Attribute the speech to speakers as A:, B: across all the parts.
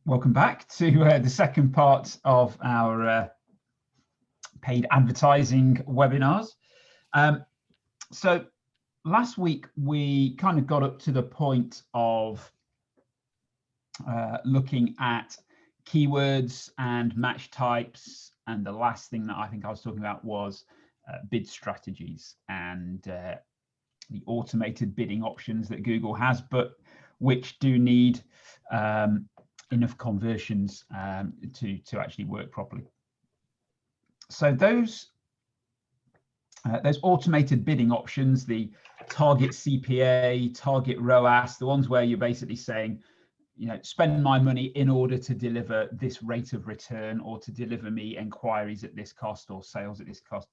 A: Welcome back to the second part of our paid advertising webinars. So last week we kind of got up to the point of looking at keywords and match types, and the last thing that I think I was talking about was bid strategies and the automated bidding options that Google has, but which do need enough conversions to actually work properly. So those automated bidding options, the target CPA, target ROAS, the ones where you're basically saying, you know, spend my money in order to deliver this rate of return, or to deliver me inquiries at this cost or sales at this cost.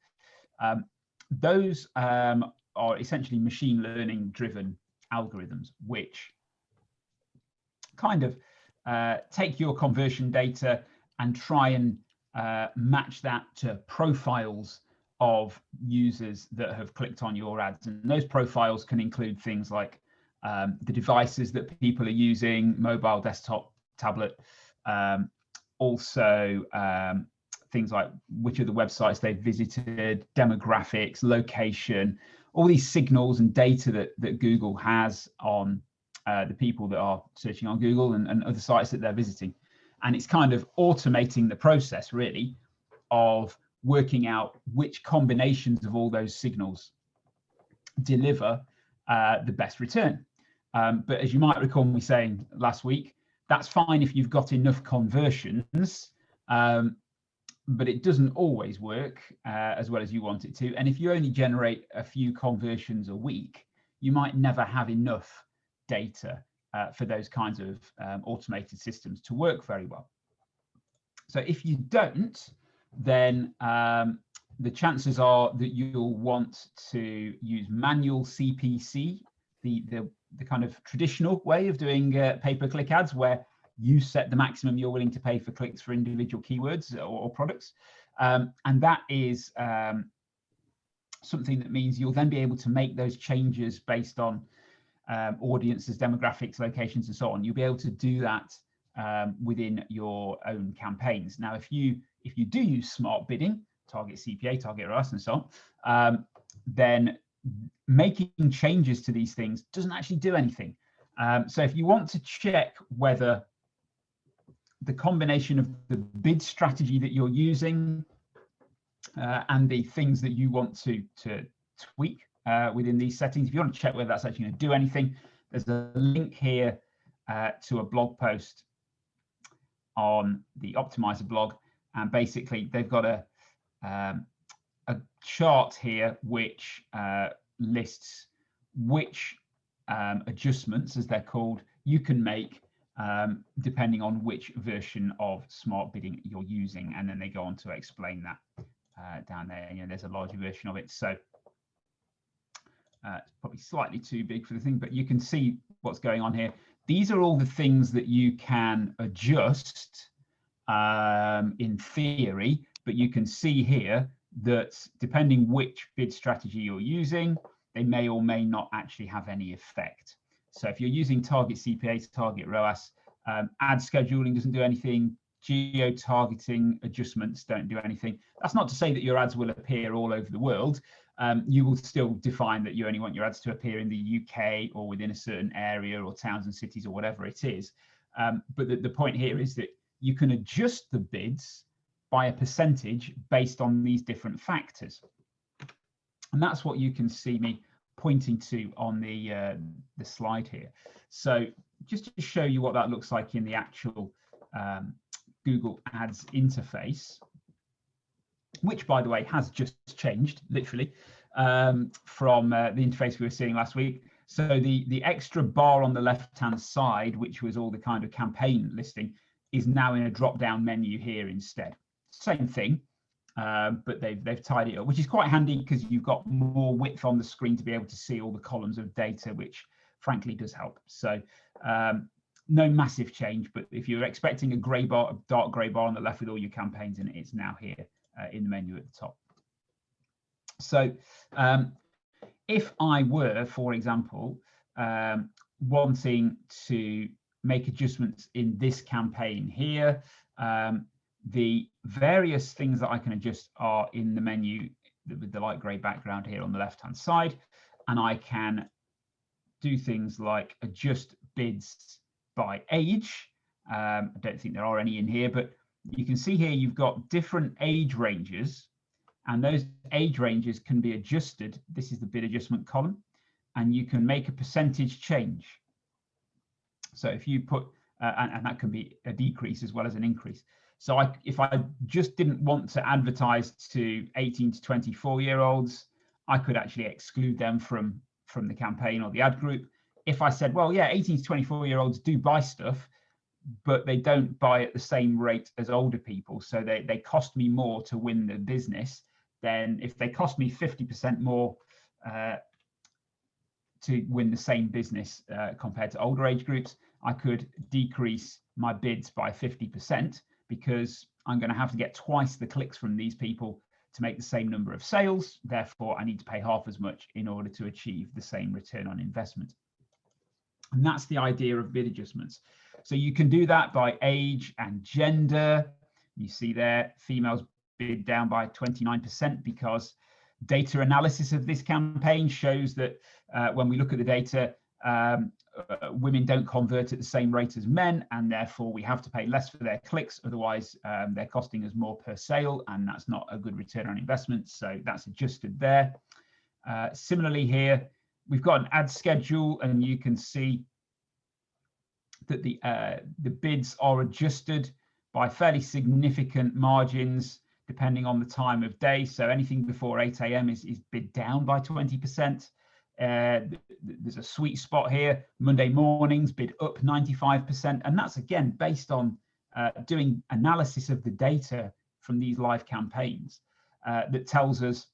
A: Those are essentially machine learning driven algorithms, which kind of take your conversion data and try and match that to profiles of users that have clicked on your ads. And those profiles can include things like the devices that people are using, mobile, desktop, tablet, also things like which of the websites they've visited, demographics, location, all these signals and data that Google has on the people that are searching on Google and other sites that they're visiting. And it's kind of automating the process, really, of working out which combinations of all those signals deliver the best return. But as you might recall me saying last week, that's fine if you've got enough conversions, but it doesn't always work as well as you want it to. And if you only generate a few conversions a week, you might never have enough data for those kinds of automated systems to work very well. So if you don't, then the chances are that you'll want to use manual CPC, the kind of traditional way of doing pay-per-click ads, where you set the maximum you're willing to pay for clicks for individual keywords or products. And that is something that means you'll then be able to make those changes based on audiences, demographics, locations, and so on. You'll be able to do that within your own campaigns. Now, if you do use smart bidding, target CPA, target ROAS, and so on, then making changes to these things doesn't actually do anything. So if you want to check whether the combination of the bid strategy that you're using and the things that you want to tweak within these settings, if you want to check whether that's actually going to do anything, there's a link here to a blog post on the Optimizer blog, and basically they've got a chart here which lists which adjustments, as they're called, you can make depending on which version of smart bidding you're using, and then they go on to explain that down there. You know, there's a larger version of it, so it's probably slightly too big for the thing, but you can see what's going on here. These are all the things that you can adjust in theory, but you can see here that depending which bid strategy you're using, they may or may not actually have any effect. So if you're using target CPA, target ROAS, ad scheduling doesn't do anything, geo-targeting adjustments don't do anything. That's not to say that your ads will appear all over the world. You will still define that you only want your ads to appear in the UK or within a certain area or towns and cities or whatever it is. But the point here is that you can adjust the bids by a percentage based on these different factors. And that's what you can see me pointing to on the slide here. So just to show you what that looks like in the actual Google Ads interface, which, by the way, has just changed, literally, from the interface we were seeing last week. So the extra bar on the left-hand side, which was all the kind of campaign listing, is now in a drop-down menu here instead. Same thing, but they've tidied it up, which is quite handy because you've got more width on the screen to be able to see all the columns of data, which frankly does help. So no massive change, but if you're expecting a grey bar, a dark grey bar on the left with all your campaigns in it, it's now here in the menu at the top. So if I were, for example, wanting to make adjustments in this campaign here. The various things that I can adjust are in the menu with the light grey background here on the left hand side, and I can do things like adjust bids by age. I don't think there are any in here, but you can see here you've got different age ranges, and those age ranges can be adjusted. This is the bid adjustment column, and you can make a percentage change. So if you put, and that can be a decrease as well as an increase. So if I just didn't want to advertise to 18 to 24-year-olds, I could actually exclude them from the campaign or the ad group. If I said, well, yeah, 18 to 24-year-olds do buy stuff, but they don't buy at the same rate as older people, so they cost me more to win the business, then if they cost me 50% more to win the same business compared to older age groups, I could decrease my bids by 50%, because I'm going to have to get twice the clicks from these people to make the same number of sales. Therefore, I need to pay half as much in order to achieve the same return on investment. And that's the idea of bid adjustments. So you can do that by age and gender. You see there, females bid down by 29% because data analysis of this campaign shows that when we look at the data, women don't convert at the same rate as men, and therefore we have to pay less for their clicks. Otherwise, they're costing us more per sale, and that's not a good return on investment. So that's adjusted there. Similarly here, we've got an ad schedule, and you can see that the bids are adjusted by fairly significant margins depending on the time of day. So anything before 8 a.m. is bid down by 20%. There's a sweet spot here. Monday mornings bid up 95%, and that's again based on doing analysis of the data from these live campaigns that tells us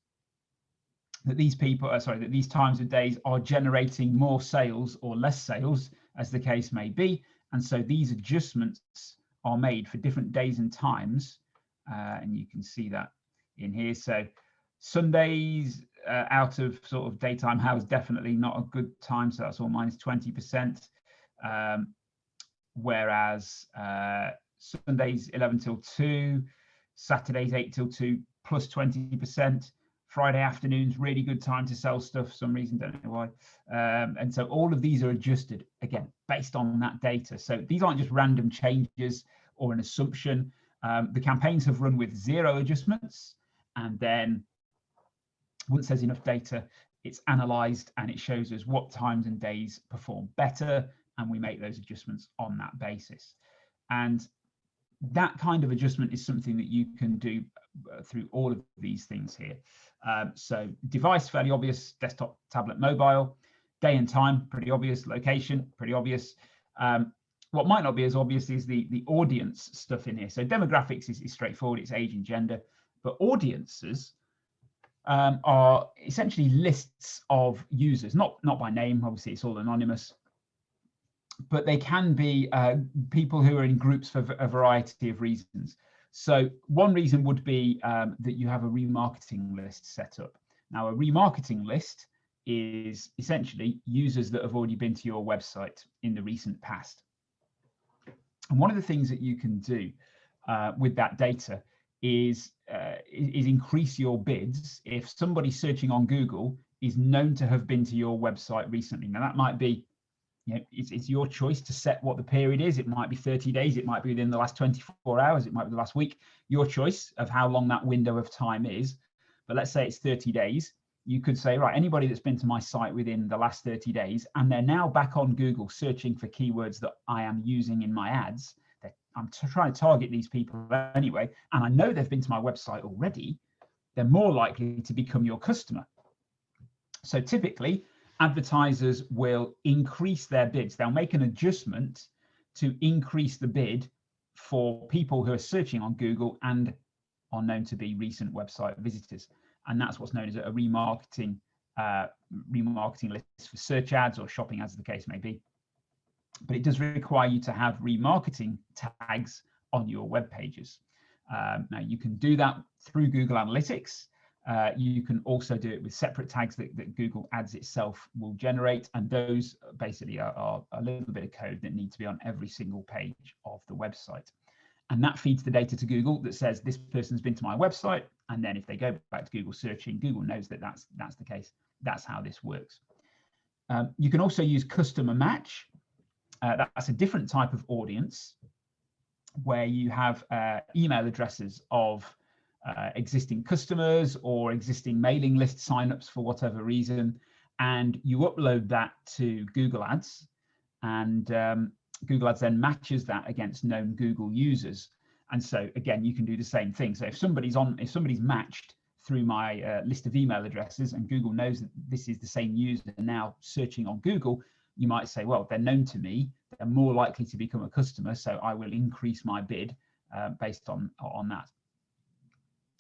A: that these people, that these times of days are generating more sales or less sales, as the case may be. And so these adjustments are made for different days and times, and you can see that in here. So Sundays out of sort of daytime hours, definitely not a good time, so that's all minus 20%. Whereas Sundays 11 till 2, Saturdays 8 till 2 plus 20%. Friday afternoons, really good time to sell stuff for some reason, don't know why. And so all of these are adjusted, again, based on that data. So these aren't just random changes or an assumption. The campaigns have run with 0 adjustments, and then once there's enough data, it's analysed and it shows us what times and days perform better, and we make those adjustments on that basis. And that kind of adjustment is something that you can do through all of these things here. So device, fairly obvious, desktop, tablet, mobile. Day and time, pretty obvious. Location, pretty obvious. What might not be as obvious is the audience stuff in here. So demographics is straightforward, it's age and gender, but audiences are essentially lists of users, not by name, obviously it's all anonymous, but they can be people who are in groups for a variety of reasons. So one reason would be that you have a remarketing list set up. Now, a remarketing list is essentially users that have already been to your website in the recent past. And one of the things that you can do with that data is increase your bids if somebody searching on Google is known to have been to your website recently. Now, that might be, it's your choice to set what the period is. It might be 30 days, it might be within the last 24 hours, it might be the last week, your choice of how long that window of time is. But let's say it's 30 days. You could say, right, anybody that's been to my site within the last 30 days, and they're now back on Google searching for keywords that I am using in my ads, I'm trying to target these people anyway, and I know they've been to my website already, they're more likely to become your customer. So typically, advertisers will increase their bids. They'll make an adjustment to increase the bid for people who are searching on Google and are known to be recent website visitors. And that's what's known as a remarketing list for search ads or shopping ads, as the case may be. But it does require you to have remarketing tags on your web pages. Now, you can do that through Google Analytics. You can also do it with separate tags that Google Ads itself will generate, and those basically are a little bit of code that need to be on every single page of the website. And that feeds the data to Google that says this person's been to my website, and then if they go back to Google searching, Google knows that that's the case. That's how this works. You can also use customer match. That's a different type of audience where you have email addresses of existing customers or existing mailing list signups for whatever reason, and you upload that to Google Ads, and Google Ads then matches that against known Google users. And so again, you can do the same thing. So if somebody's matched through my list of email addresses, and Google knows that this is the same user now searching on Google, you might say, well, they're known to me, they're more likely to become a customer, so I will increase my bid based on that.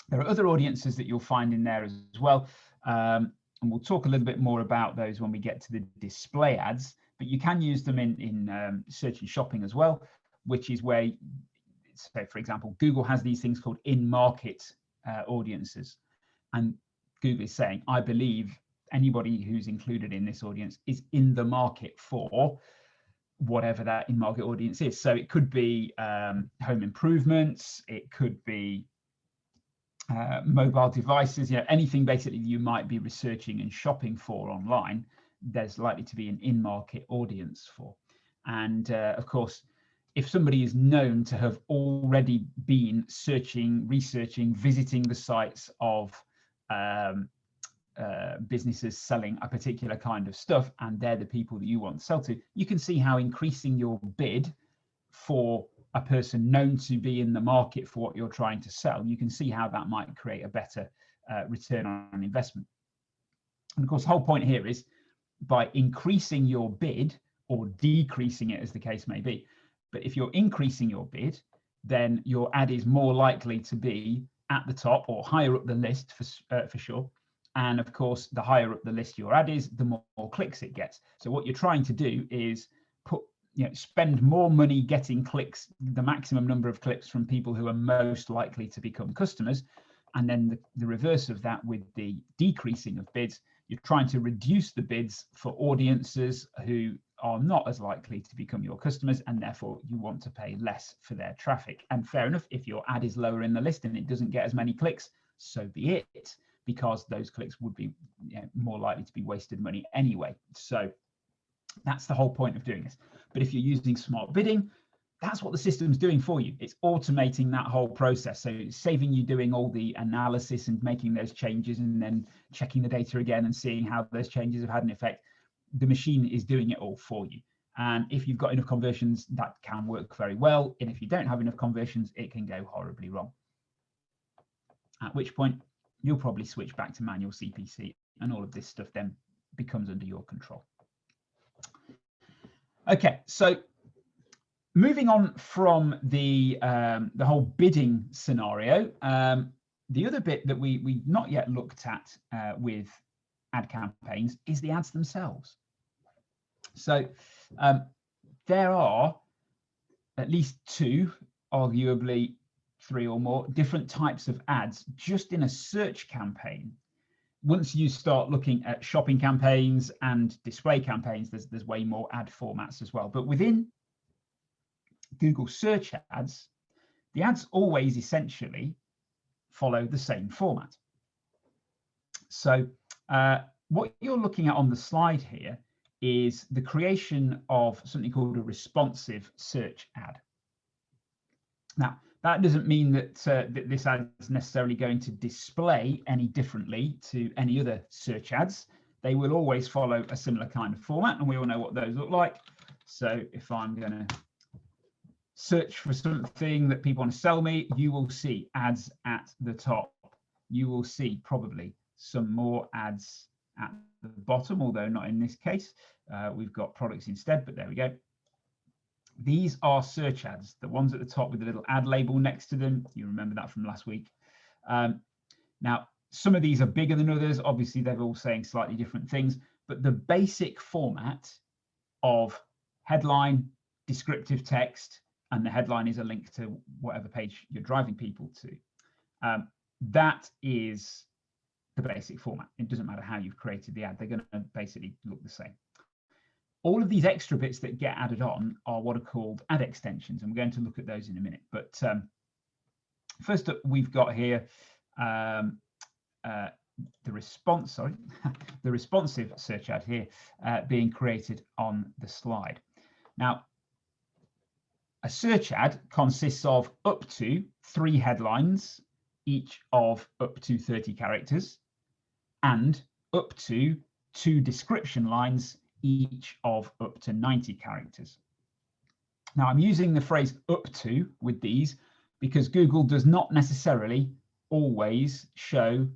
A: There are other audiences that you'll find in there as well, and we'll talk a little bit more about those when we get to the display ads, but you can use them in search and shopping as well, which is where, so for example, Google has these things called in-market audiences, and Google is saying, I believe anybody who's included in this audience is in the market for whatever that in-market audience is. So it could be home improvements, it could be mobile devices, anything basically you might be researching and shopping for online, there's likely to be an in-market audience for. And of course, if somebody is known to have already been searching, researching, visiting the sites of businesses selling a particular kind of stuff, and they're the people that you want to sell to, you can see how increasing your bid for a person known to be in the market for what you're trying to sell, you can see how that might create a better return on investment. And of course, the whole point here is by increasing your bid or decreasing it, as the case may be. But if you're increasing your bid, then your ad is more likely to be at the top or higher up the list for sure. And of course, the higher up the list your ad is, the more clicks it gets. So what you're trying to do is spend more money getting clicks, the maximum number of clicks from people who are most likely to become customers. And then the reverse of that with the decreasing of bids, you're trying to reduce the bids for audiences who are not as likely to become your customers, and therefore you want to pay less for their traffic. And fair enough, if your ad is lower in the list and it doesn't get as many clicks, so be it, because those clicks would be more likely to be wasted money anyway. So that's the whole point of doing this. But if you're using smart bidding, that's what the system's doing for you. It's automating that whole process. So it's saving you doing all the analysis and making those changes and then checking the data again and seeing how those changes have had an effect. The machine is doing it all for you. And if you've got enough conversions, that can work very well. And if you don't have enough conversions, it can go horribly wrong. At which point, you'll probably switch back to manual CPC, and all of this stuff then becomes under your control. Okay, so moving on from the whole bidding scenario, the other bit that we've not yet looked at with ad campaigns is the ads themselves. So there are at least two, arguably three or more different types of ads just in a search campaign. Once you start looking at shopping campaigns and display campaigns, there's way more ad formats as well. But within Google search ads, the ads always essentially follow the same format. So what you're looking at on the slide here is the creation of something called a responsive search ad. Now, that doesn't mean that, that this ad is necessarily going to display any differently to any other search ads. They will always follow a similar kind of format, and we all know what those look like. So if I'm going to search for something that people want to sell me, you will see ads at the top. You will see probably some more ads at the bottom, although not in this case. We've got products instead, but there we go. These are search ads, the ones at the top with the little ad label next to them. You remember that from last week. Now, some of these are bigger than others. Obviously, they're all saying slightly different things, but the basic format of headline, descriptive text, and the headline is a link to whatever page you're driving people to. That is the basic format. It doesn't matter how you've created the ad, they're going to basically look the same. All of these extra bits that get added on are what are called ad extensions, and we're going to look at those in a minute. But first up, we've got here the the responsive search ad here being created on the slide. Now, a search ad consists of up to 3 headlines, each of up to 30 characters, and up to 2 description lines, each of up to 90 characters. Now, I'm using the phrase up to with these because Google does not necessarily always show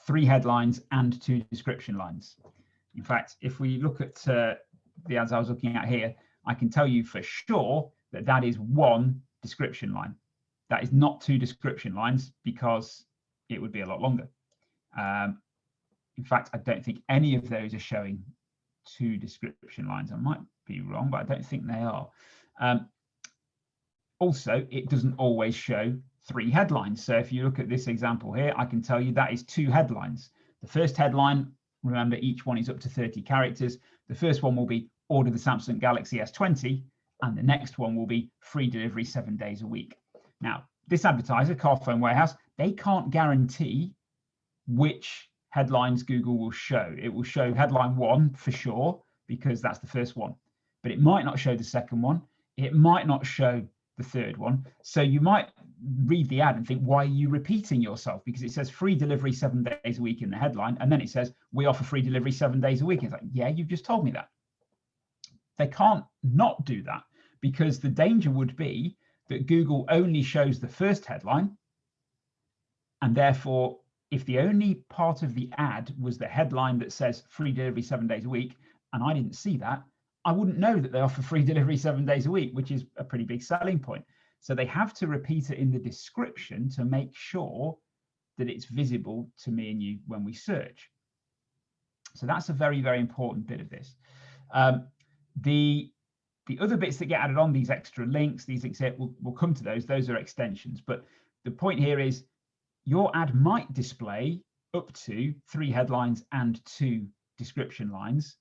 A: 3 headlines and 2 description lines. In fact, if we look at the ads I was looking at here, I can tell you for sure that that is 1 description line. That is not 2 description lines because it would be a lot longer. In fact, I don't think any of those are showing 2 description lines. I might be wrong, but I don't think they are. Also, it doesn't always show 3 headlines. So if you look at this example here, I can tell you that is 2 headlines. The first headline, remember, each one is up to 30 characters. The first one will be order the Samsung Galaxy S20, and the next one will be free delivery 7 days a week. Now, this advertiser, Carphone Warehouse, they can't guarantee which headlines Google will show. It will show headline 1 for sure, because that's the first one, but it might not show the second one. It might not show the third one. So you might read the ad and think, why are you repeating yourself? Because it says free delivery 7 days a week in the headline, and then it says we offer free delivery 7 days a week. It's like, yeah, you've just told me that. They can't not do that, because the danger would be that Google only shows the first headline, and therefore if the only part of the ad was the headline that says free delivery 7 days a week, and I didn't see that, I wouldn't know that they offer free delivery 7 days a week, which is a pretty big selling point. So they have to repeat it in the description to make sure that it's visible to me and you when we search. So that's a very, very important bit of this. The other bits that get added on, these extra links, we'll come to those. Those are extensions. But the point here is your ad might display up to 3 headlines and 2 description lines,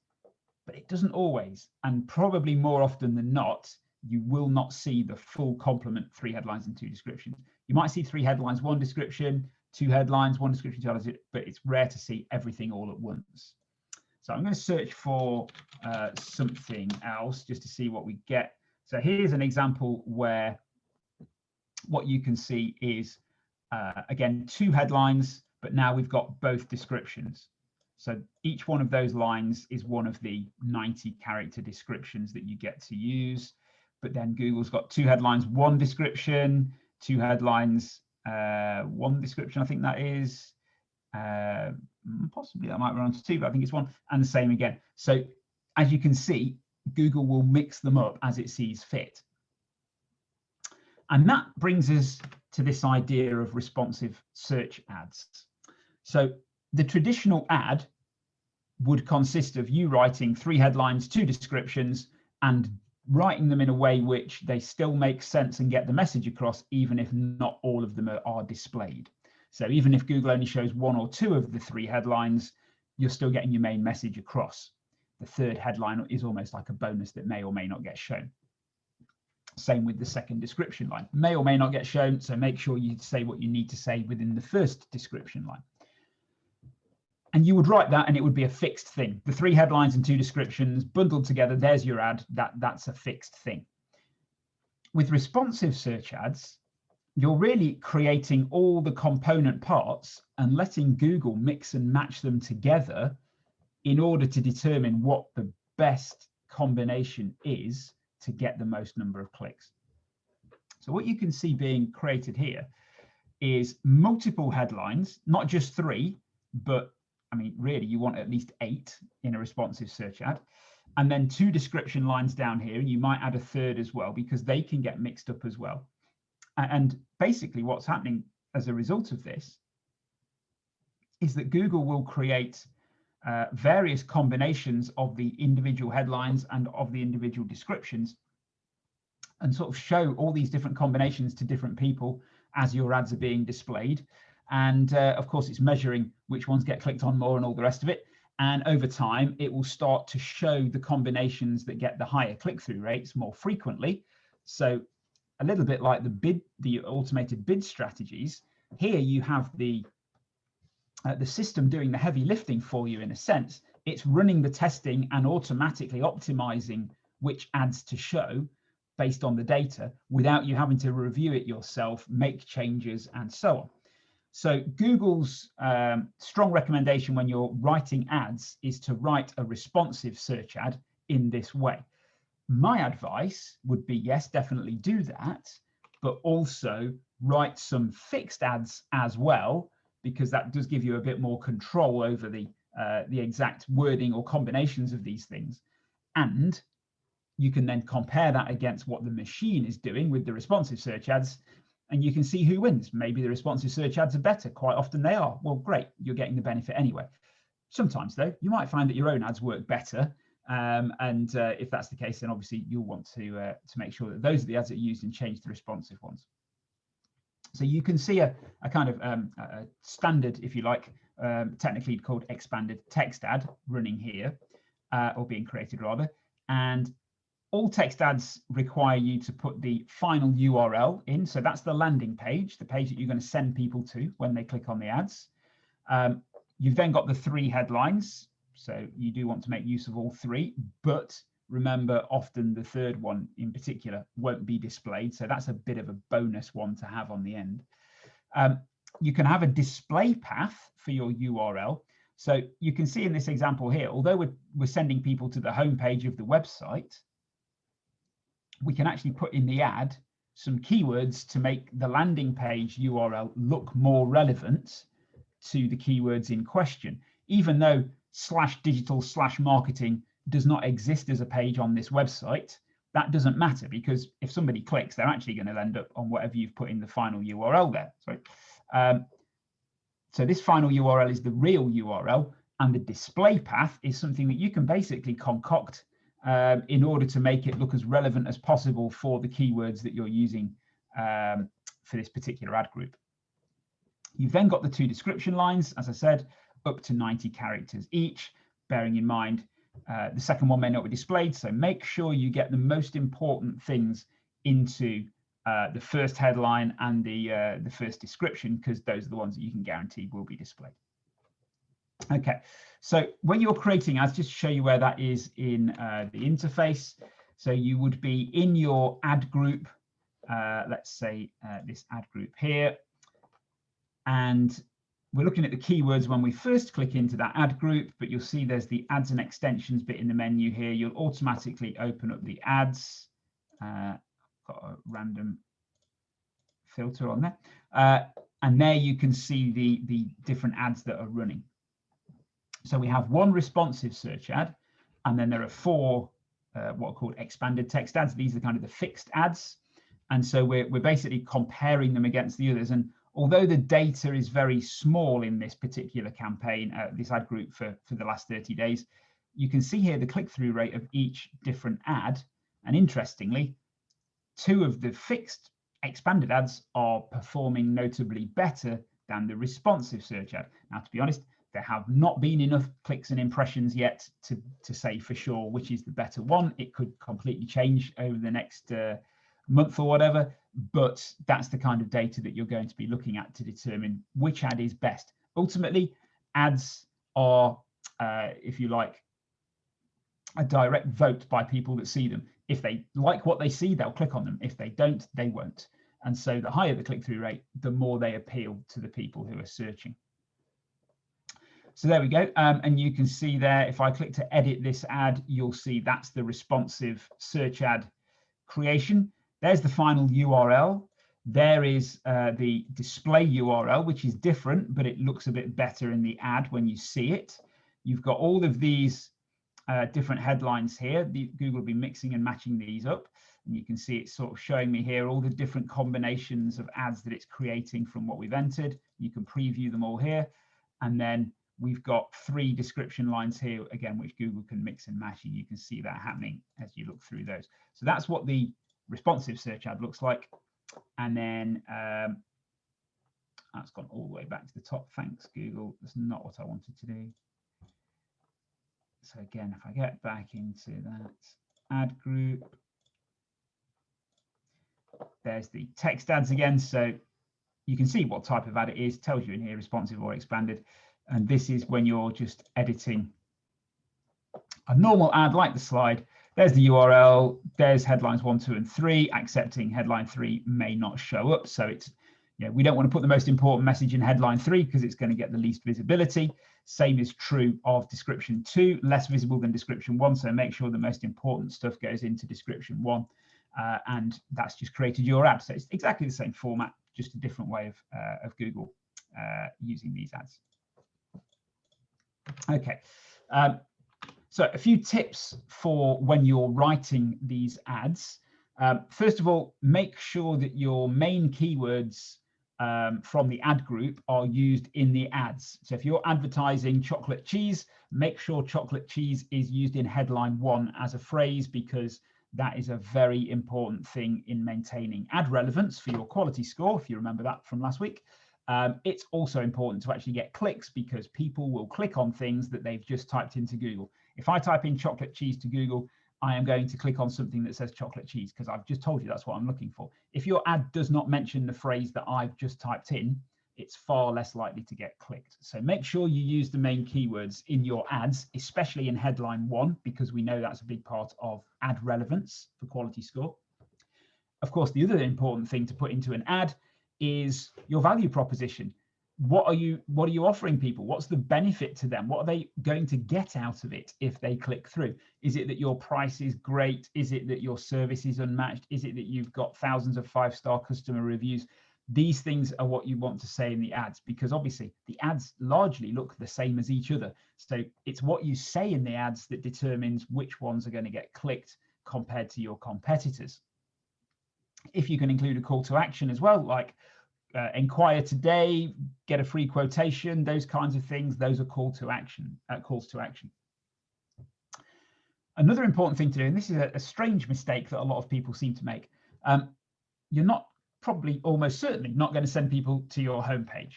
A: but it doesn't always. And probably more often than not, you will not see the full complement, 3 headlines and 2 descriptions. You might see 3 headlines, 1 description, 2 headlines, 1 description, 2 headlines, but it's rare to see everything all at once. So I'm going to search for something else just to see what we get. So here's an example where what you can see is, again, 2 headlines, but now we've got both descriptions. So each one of those lines is one of the 90 character descriptions that you get to use. But then Google's got 2 headlines, 1 description, 2 headlines, 1 description, I think that is. Possibly that might run to 2, but I think it's 1, and the same again. So as you can see, Google will mix them up as it sees fit. And that brings us to this idea of responsive search ads. So the traditional ad would consist of you writing 3 headlines, 2 descriptions, and writing them in a way which they still make sense and get the message across, even if not all of them are displayed. So even if Google only shows 1 or 2 of the 3 headlines, you're still getting your main message across. The third headline is almost like a bonus that may or may not get shown. Same with the second description line. May or may not get shown, so make sure you say what you need to say within the first description line. And you would write that and it would be a fixed thing. The 3 headlines and 2 descriptions bundled together, there's your ad, that's a fixed thing. With responsive search ads, you're really creating all the component parts and letting Google mix and match them together in order to determine what the best combination is to get the most number of clicks. So what you can see being created here is multiple headlines, not just 3, but I mean, really, you want at least 8 in a responsive search ad, and then 2 description lines down here, and you might add a third as well, because they can get mixed up as well. And basically what's happening as a result of this is that Google will create various combinations of the individual headlines and of the individual descriptions, and sort of show all these different combinations to different people as your ads are being displayed. And of course, it's measuring which ones get clicked on more and all the rest of it. And over time, it will start to show the combinations that get the higher click-through rates more frequently. So a little bit like the automated bid strategies, here you have the system doing the heavy lifting for you in a sense. It's running the testing and automatically optimizing which ads to show based on the data without you having to review it yourself, make changes, and so on. So Google's strong recommendation when you're writing ads is to write a responsive search ad in this way. My advice would be, yes, definitely do that, but also write some fixed ads as well, because that does give you a bit more control over the exact wording or combinations of these things. And you can then compare that against what the machine is doing with the responsive search ads, and you can see who wins. Maybe the responsive search ads are better. Quite often they are. Well, great, you're getting the benefit anyway. Sometimes though, you might find that your own ads work better. And if that's the case, then obviously you'll want to make sure that those are the ads that are used and change the responsive ones. So you can see a kind of a standard, if you like, technically called expanded text ad running here, or being created rather. And all text ads require you to put the final URL in. So that's the landing page, the page that you're going to send people to when they click on the ads. You've then got the 3 headlines. So you do want to make use of all 3, but remember, often the 3rd one in particular won't be displayed. So that's a bit of a bonus one to have on the end. You can have a display path for your URL. So you can see in this example here, although we're sending people to the home page of the website, we can actually put in the ad some keywords to make the landing page URL look more relevant to the keywords in question, even though /digital/marketing does not exist as a page on this website. That doesn't matter, because if somebody clicks, they're actually going to end up on whatever you've put in the final URL there. So this final URL is the real URL, and the display path is something that you can basically concoct in order to make it look as relevant as possible for the keywords that you're using for this particular ad group. You've then got the 2 description lines, as I said, up to 90 characters each, bearing in mind the second one may not be displayed, so make sure you get the most important things into the first headline and the first description, because those are the ones that you can guarantee will be displayed. Okay, so when you're creating ads, just to show you where that is in the interface. So you would be in your ad group, let's say this ad group here, and we're looking at the keywords when we first click into that ad group, but you'll see there's the ads and extensions bit in the menu here. You'll automatically open up the ads. Got a random filter on there. And there you can see the different ads that are running. So we have 1 responsive search ad, and then there are 4 what are called expanded text ads. These are kind of the fixed ads. And so we're basically comparing them against the others. And although the data is very small in this particular campaign, this ad group for the last 30 days, you can see here the click-through rate of each different ad. And interestingly, 2 of the fixed expanded ads are performing notably better than the responsive search ad. Now, to be honest, there have not been enough clicks and impressions yet to say for sure which is the better one. It could completely change over the next month or whatever, but that's the kind of data that you're going to be looking at to determine which ad is best. Ultimately, ads are, if you like, a direct vote by people that see them. If they like what they see, they'll click on them. If they don't, they won't. And so the higher the click-through rate, the more they appeal to the people who are searching. So there we go. And you can see there, if I click to edit this ad, you'll see that's the responsive search ad creation. There's the final URL. There is the display URL, which is different, but it looks a bit better in the ad when you see it. You've got all of these different headlines here. Google will be mixing and matching these up. And you can see it's sort of showing me here all the different combinations of ads that it's creating from what we've entered. You can preview them all here. And then we've got 3 description lines here, again, which Google can mix and match. And you can see that happening as you look through those. So that's what the responsive search ad looks like. And then That's gone all the way back to the top. Thanks, Google. That's not what I wanted to do. So again, if I get back into that ad group, there's the text ads again. So you can see what type of ad it is, tells you in here, responsive or expanded. And this is when you're just editing a normal ad like the slide. There's the URL, there's headlines 1, 2, and 3. Accepting headline 3 may not show up. So it's, we don't want to put the most important message in headline 3 because it's going to get the least visibility. Same is true of description 2, less visible than description 1. So make sure the most important stuff goes into description 1. And that's just created your ad. So it's exactly the same format, just a different way of Google using these ads. Okay. So a few tips for when you're writing these ads. First of all, make sure that your main keywords from the ad group are used in the ads. So if you're advertising chocolate cheese, make sure chocolate cheese is used in headline 1 as a phrase, because that is a very important thing in maintaining ad relevance for your quality score, if you remember that from last week. It's also important to actually get clicks, because people will click on things that they've just typed into Google. If I type in chocolate cheese to Google, I am going to click on something that says chocolate cheese because I've just told you that's what I'm looking for. If your ad does not mention the phrase that I've just typed in, it's far less likely to get clicked. So make sure you use the main keywords in your ads, especially in headline 1, because we know that's a big part of ad relevance for quality score. Of course, the other important thing to put into an ad is your value proposition. What are you offering people? What's the benefit to them? What are they going to get out of it if they click through? Is it that your price is great? Is it that your service is unmatched? Is it that you've got thousands of 5-star customer reviews? These things are what you want to say in the ads, because obviously the ads largely look the same as each other. So it's what you say in the ads that determines which ones are going to get clicked compared to your competitors. If you can include a call to action as well, like inquire today, get a free quotation, those kinds of things, those are calls to action. Another important thing to do, and this is a strange mistake that a lot of people seem to make, you're not probably almost certainly not going to send people to your homepage,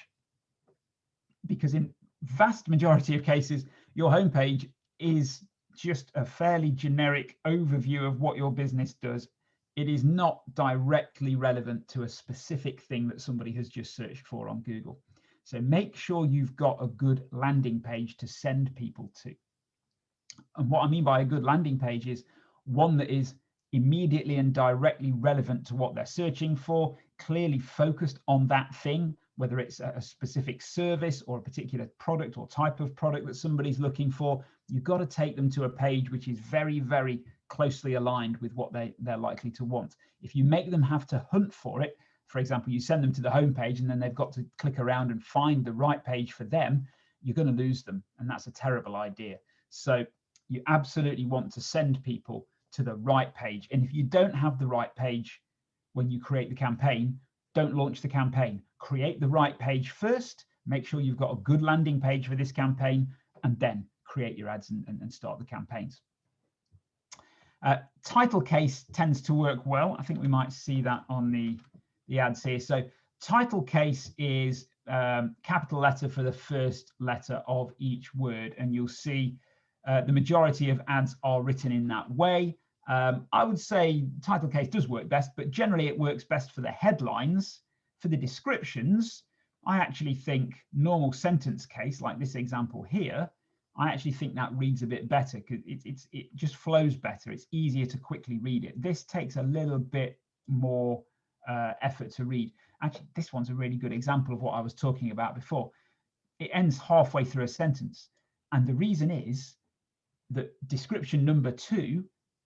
A: because in vast majority of cases, your homepage is just a fairly generic overview of what your business does. It is not directly relevant to a specific thing that somebody has just searched for on Google. So make sure you've got a good landing page to send people to. And what I mean by a good landing page is one that is immediately and directly relevant to what they're searching for, clearly focused on that thing, whether it's a specific service or a particular product or type of product that somebody's looking for. You've got to take them to a page which is very, very closely aligned with what they're likely to want. If you make them have to hunt for it, for example, you send them to the home page and then they've got to click around and find the right page for them, you're going to lose them, and that's a terrible idea. So you absolutely want to send people to the right page. And if you don't have the right page when you create the campaign, don't launch the campaign. Create the right page first, make sure you've got a good landing page for this campaign, and then create your ads and start the campaigns. Title case tends to work well. I think we might see that on the ads here. So title case is capital letter for the first letter of each word, and you'll see the majority of ads are written in that way. I would say title case does work best, but generally it works best for the headlines. For the descriptions, I actually think normal sentence case, like this example here, I actually think that reads a bit better because it just flows better. It's easier to quickly read it. This takes a little bit more effort to read. Actually, this one's a really good example of what I was talking about before. It ends halfway through a sentence. And the reason is that description number 2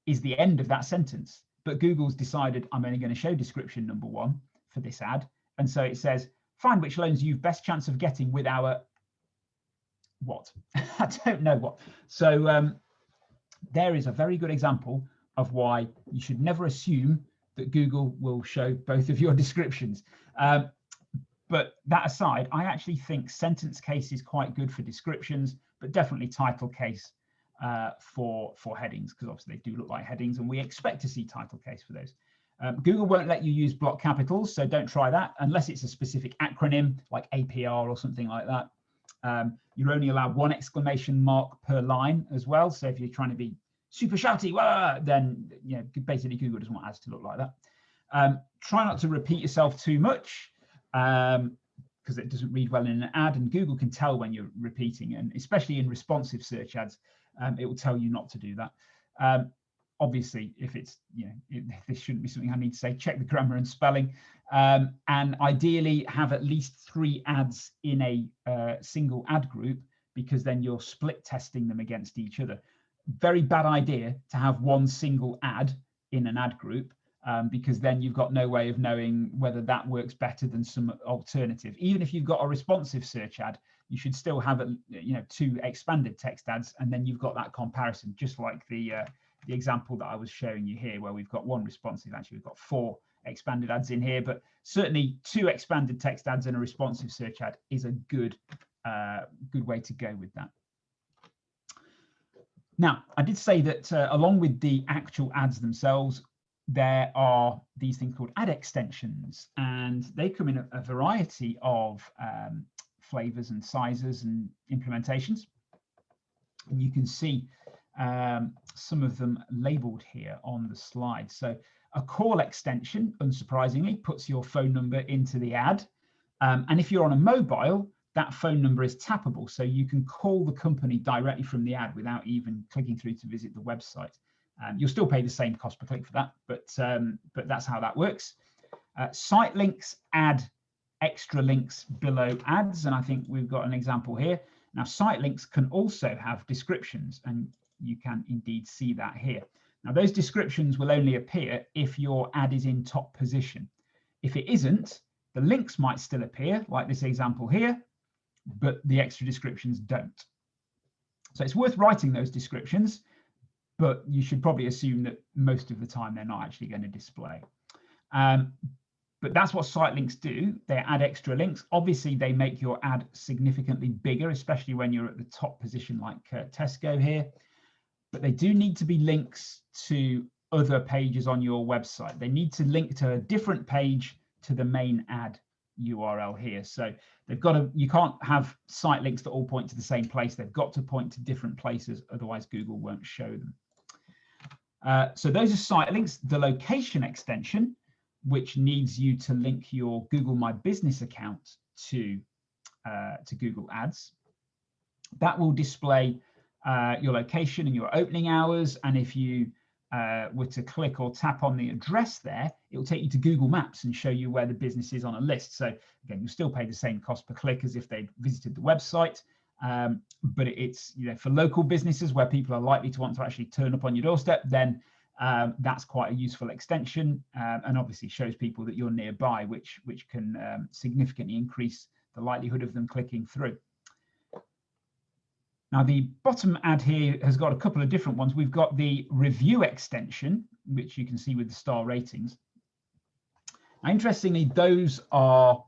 A: is the end of that sentence. But Google's decided I'm only going to show description number 1 for this ad. And so it says, find which loans you've best chance of getting with our what? I don't know what. So there is a very good example of why you should never assume that Google will show both of your descriptions. But that aside, I actually think sentence case is quite good for descriptions, but definitely title case for headings, because obviously they do look like headings and we expect to see title case for those. Google won't let you use block capitals, so don't try that unless it's a specific acronym like APR or something like that. You're only allowed 1 exclamation mark per line as well. So if you're trying to be super shouty, then basically Google doesn't want ads to look like that. Try not to repeat yourself too much because it doesn't read well in an ad, and Google can tell when you're repeating, and especially in responsive search ads, it will tell you not to do that. Obviously, if it's, this shouldn't be something I need to say, check the grammar and spelling, and ideally have at least 3 ads in a single ad group, because then you're split testing them against each other. Very bad idea to have 1 single ad in an ad group, because then you've got no way of knowing whether that works better than some alternative. Even if you've got a responsive search ad, you should still have 2 expanded text ads, and then you've got that comparison, just like the example that I was showing you here, where we've got 1 responsive. Actually, we've got 4 expanded ads in here, but certainly 2 expanded text ads and a responsive search ad is a good way to go with that. Now, I did say that along with the actual ads themselves, there are these things called ad extensions, and they come in a variety of flavors and sizes and implementations. And you can see some of them labeled here on the slide. So a call extension, unsurprisingly, puts your phone number into the ad. And if you're on a mobile, that phone number is tappable. So you can call the company directly from the ad without even clicking through to visit the website. You'll still pay the same cost per click for that, but that's how that works. Site links add extra links below ads, and I think we've got an example here. Now, site links can also have descriptions, and you can indeed see that here. Now, those descriptions will only appear if your ad is in top position. If it isn't, the links might still appear, like this example here, but the extra descriptions don't. So it's worth writing those descriptions, but you should probably assume that most of the time they're not actually going to display. But that's what site links do. They add extra links. Obviously, they make your ad significantly bigger, especially when you're at the top position like Tesco here. But they do need to be links to other pages on your website. They need to link to a different page to the main ad URL here. So they've got to, you can't have site links that all point to the same place. They've got to point to different places, otherwise Google won't show them. So those are site links. The location extension, which needs you to link your Google My Business account to Google Ads, that will display your location and your opening hours. And if you were to click or tap on the address there, it will take you to Google Maps and show you where the business is on a list. So again, you still pay the same cost per click as if they visited the website. But it's, for local businesses where people are likely to want to actually turn up on your doorstep, then that's quite a useful extension, and obviously shows people that you're nearby, which can significantly increase the likelihood of them clicking through. Now, the bottom ad here has got a couple of different ones. We've got the review extension, which you can see with the star ratings. Now, interestingly, those are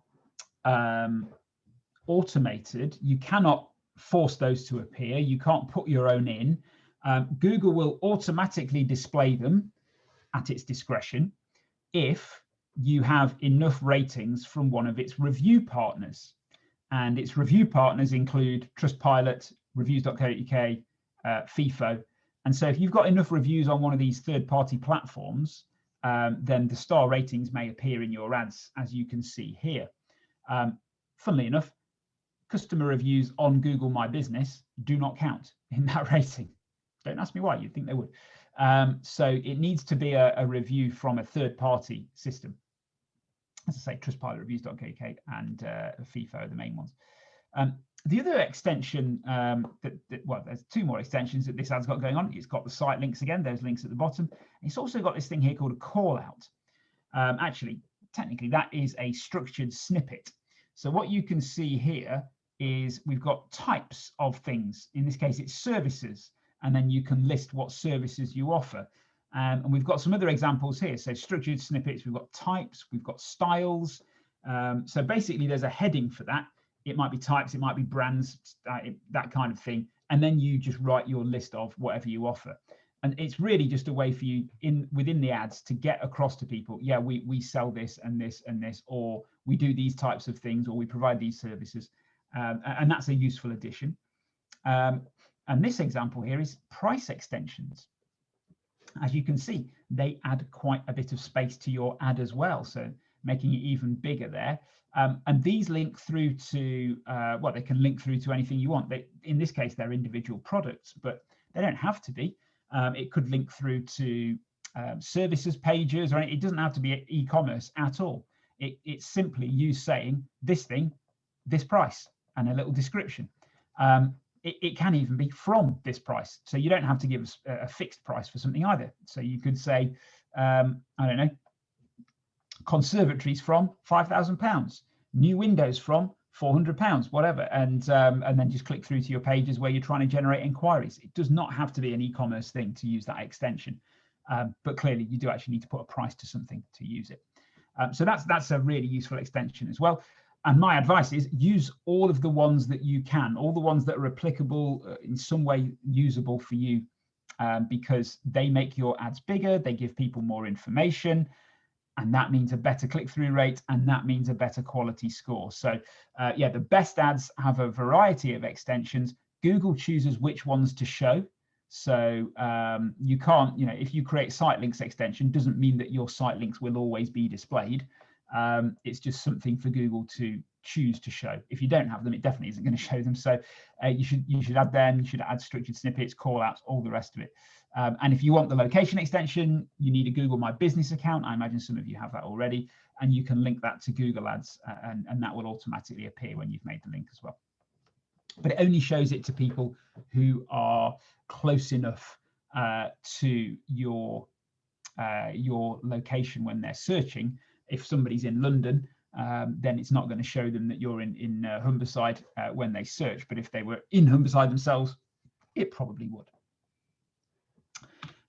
A: automated. You cannot force those to appear. You can't put your own in. Google will automatically display them at its discretion if you have enough ratings from one of its review partners. And its review partners include Trustpilot, reviews.co.uk, FIFO. And so if you've got enough reviews on one of these third-party platforms, then the star ratings may appear in your ads, as you can see here. Funnily enough, customer reviews on Google My Business do not count in that rating. Don't ask me why, you'd think they would. So it needs to be a review from a third-party system. As I say, Trustpilot, reviews.co.uk, and FIFO are the main ones. The other extension, well, there's 2 more extensions that this ad's got going on. It's got the site links again, those links at the bottom. It's also got this thing here called a call out. Actually, technically, that is a structured snippet. So what you can see here is we've got types of things. In this case, it's services. And then you can list what services you offer. And we've got some other examples here. So structured snippets, we've got types, we've got styles. So basically, there's a heading for that. It might be types, it might be brands, that kind of thing. And then you just write your list of whatever you offer. And it's really just a way for you within the ads to get across to people, yeah, we sell this and this and this, or we do these types of things, or we provide these services. And that's a useful addition. And this example here is price extensions. As you can see, they add quite a bit of space to your ad as well, so making it even bigger there. And these link through to, well, they can link through to anything you want. In this case, they're individual products, but they don't have to be. It could link through to services pages, or it doesn't have to be e-commerce at all. It's simply you saying this thing, this price, and a little description. It can even be from this price, so you don't have to give a fixed price for something either. So you could say, I don't know, conservatories from £5,000, new windows from £400, whatever, and then just click through to your pages where you're trying to generate inquiries. It does not have to be an e-commerce thing to use that extension, but clearly you do actually need to put a price to something to use it. So that's a really useful extension as well. And my advice is use all of the ones that you can, all the ones that are applicable in some way usable for you, because they make your ads bigger, they give people more information, and that means a better click-through rate, and that means a better quality score. So yeah, the best ads have a variety of extensions. Google chooses which ones to show. So you can't, if you create site links extension, doesn't mean that your site links will always be displayed. It's just something for Google to choose to show. If you don't have them, it definitely isn't going to show them. So you should add them. You should add structured snippets, call outs, all the rest of it. And if you want the location extension, you need a Google My Business account. I imagine some of you have that already, and you can link that to Google Ads, and that will automatically appear when you've made the link as well. But it only shows it to people who are close enough to your location when they're searching. If somebody's in London, then it's not going to show them that you're in Humberside when they search. But if they were in Humberside themselves, it probably would.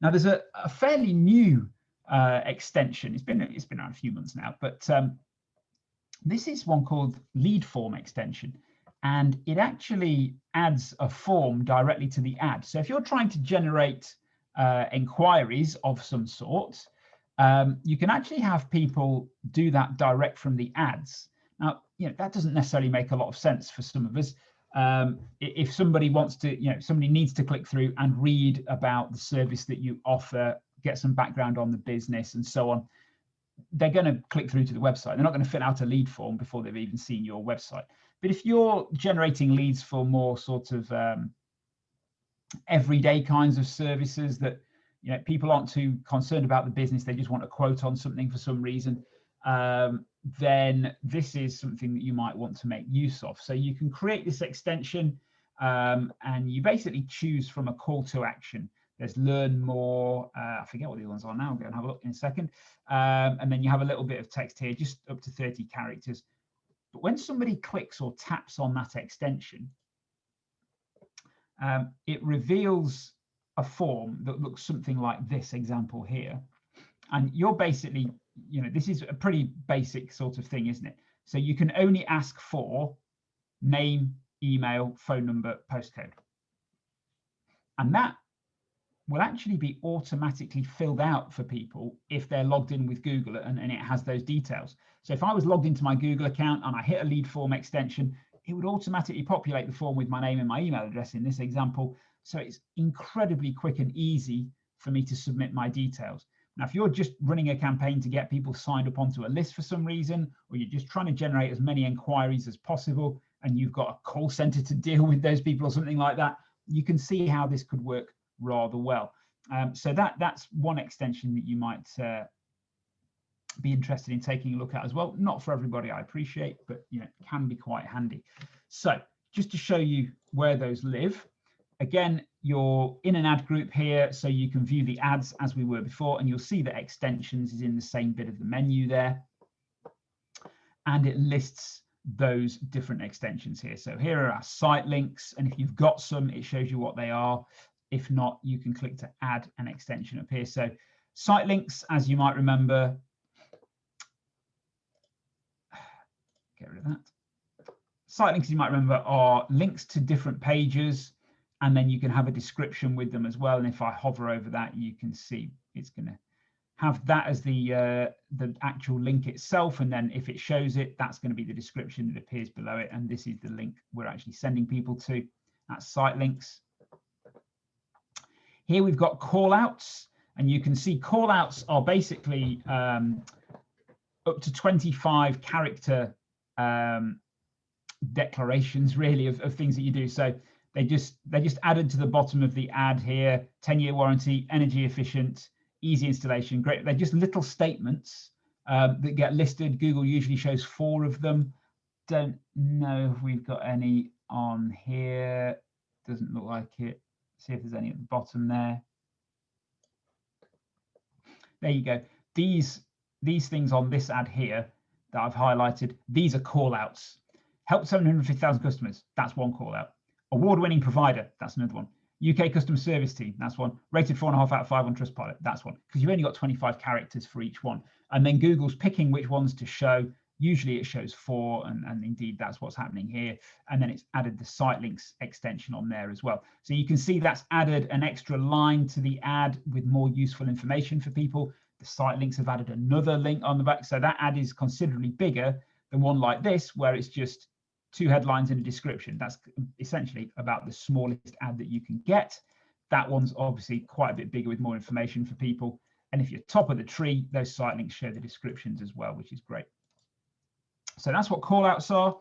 A: Now, there's a fairly new extension. It's been around a few months now, but this is one called lead form extension, and it actually adds a form directly to the ad. So if you're trying to generate inquiries of some sort, you can actually have people do that direct from the ads. Now, that doesn't necessarily make a lot of sense for some of us. If somebody wants to, somebody needs to click through and read about the service that you offer, get some background on the business and so on, they're going to click through to the website. They're not going to fill out a lead form before they've even seen your website. But if you're generating leads for more sort of everyday kinds of services that people aren't too concerned about the business, they just want a quote on something for some reason, then this is something that you might want to make use of. So you can create this extension, and you basically choose from a call to action. There's learn more, I forget what the other ones are now, I'll go and have a look in a second. And then you have a little bit of text here, just up to 30 characters. But when somebody clicks or taps on that extension, it reveals a form that looks something like this example here. And you're basically, this is a pretty basic sort of thing, isn't it? So you can only ask for name, email, phone number, postcode. And that will actually be automatically filled out for people if they're logged in with Google and it has those details. So if I was logged into my Google account and I hit a lead form extension, it would automatically populate the form with my name and my email address in this example. So it's incredibly quick and easy for me to submit my details. Now, if you're just running a campaign to get people signed up onto a list for some reason, or you're just trying to generate as many inquiries as possible, and you've got a call center to deal with those people or something like that, you can see how this could work rather well. So that's one extension that you might be interested in taking a look at as well. Not for everybody, I appreciate, but it can be quite handy. So just to show you where those live, again, you're in an ad group here, so you can view the ads as we were before, and you'll see that extensions is in the same bit of the menu there, and it lists those different extensions here. So here are our site links, and if you've got some, it shows you what they are. If not, you can click to add an extension up here. So site links, as you might remember, get rid of that. Site links, you might remember, are links to different pages. and then you can have a description with them as well. And if I hover over that, you can see it's going to have that as the actual link itself, and then if it shows it, that's going to be the description that appears below it, and this is the link we're actually sending people to. That's site links. Here we've got call outs, and you can see call outs are basically up to 25 character declarations really of things that you do. So they just added to the bottom of the ad here: 10-year warranty, energy efficient, easy installation. Great. They're just little statements that get listed. Google usually shows 4 of them. Don't know if we've got any on here. Doesn't look like it. See if there's any at the bottom there. There you go. These things on this ad here that I've highlighted, these are call outs. Help 750,000 customers. That's one call out. Award-winning provider. That's another one. UK customer service team, that's one. Rated 4.5 out of 5 on Trustpilot, that's one. Because you've only got 25 characters for each one. And then Google's picking which ones to show. Usually it shows 4, and indeed that's what's happening here. And then it's added the site links extension on there as well. So you can see that's added an extra line to the ad with more useful information for people. The site links have added another link on the back. So that ad is considerably bigger than one like this, where it's just 2 headlines and a description. That's essentially about the smallest ad that you can get. That one's obviously quite a bit bigger with more information for people. And if you're top of the tree, those site links show the descriptions as well, which is great. So that's what callouts are.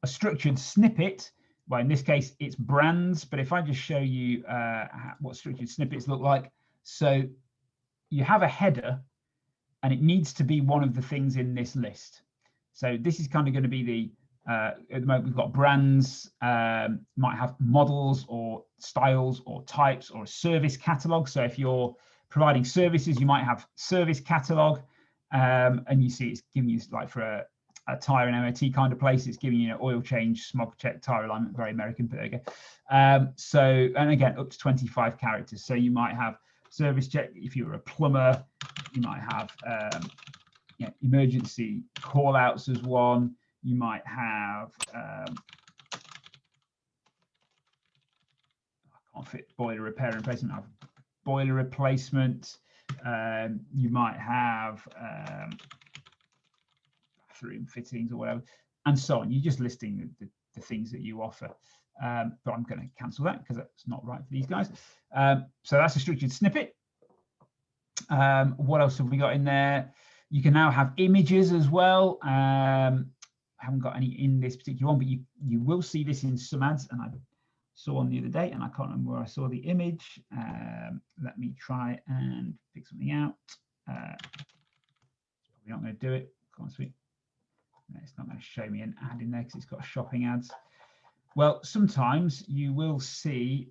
A: A structured snippet, well, in this case, it's brands. But if I just show you what structured snippets look like. So you have a header, and it needs to be one of the things in this list. So this is kind of going to be the at the moment we've got brands, might have models or styles or types or a service catalog. So if you're providing services, you might have service catalog, and you see it's giving you, like for a tire and MOT kind of place, it's giving you an oil change, smog check, tire alignment, very American, but there you go. So, and again, up to 25 characters. So you might have service check. If you're a plumber, you might have emergency call outs as one. You might have, I can't fit boiler repair and replacement, I have boiler replacement. You might have bathroom fittings or whatever, and so on. You're just listing the things that you offer. But I'm going to cancel that because that's not right for these guys. So that's a structured snippet. What else have we got in there? You can now have images as well. I haven't got any in this particular one, but you will see this in some ads, and I saw one the other day, and I can't remember where I saw the image. Let me try and pick something out. Probably not going to do it. Come on, sweet. No, it's not going to show me an ad in there because it's got shopping ads. Well, sometimes you will see.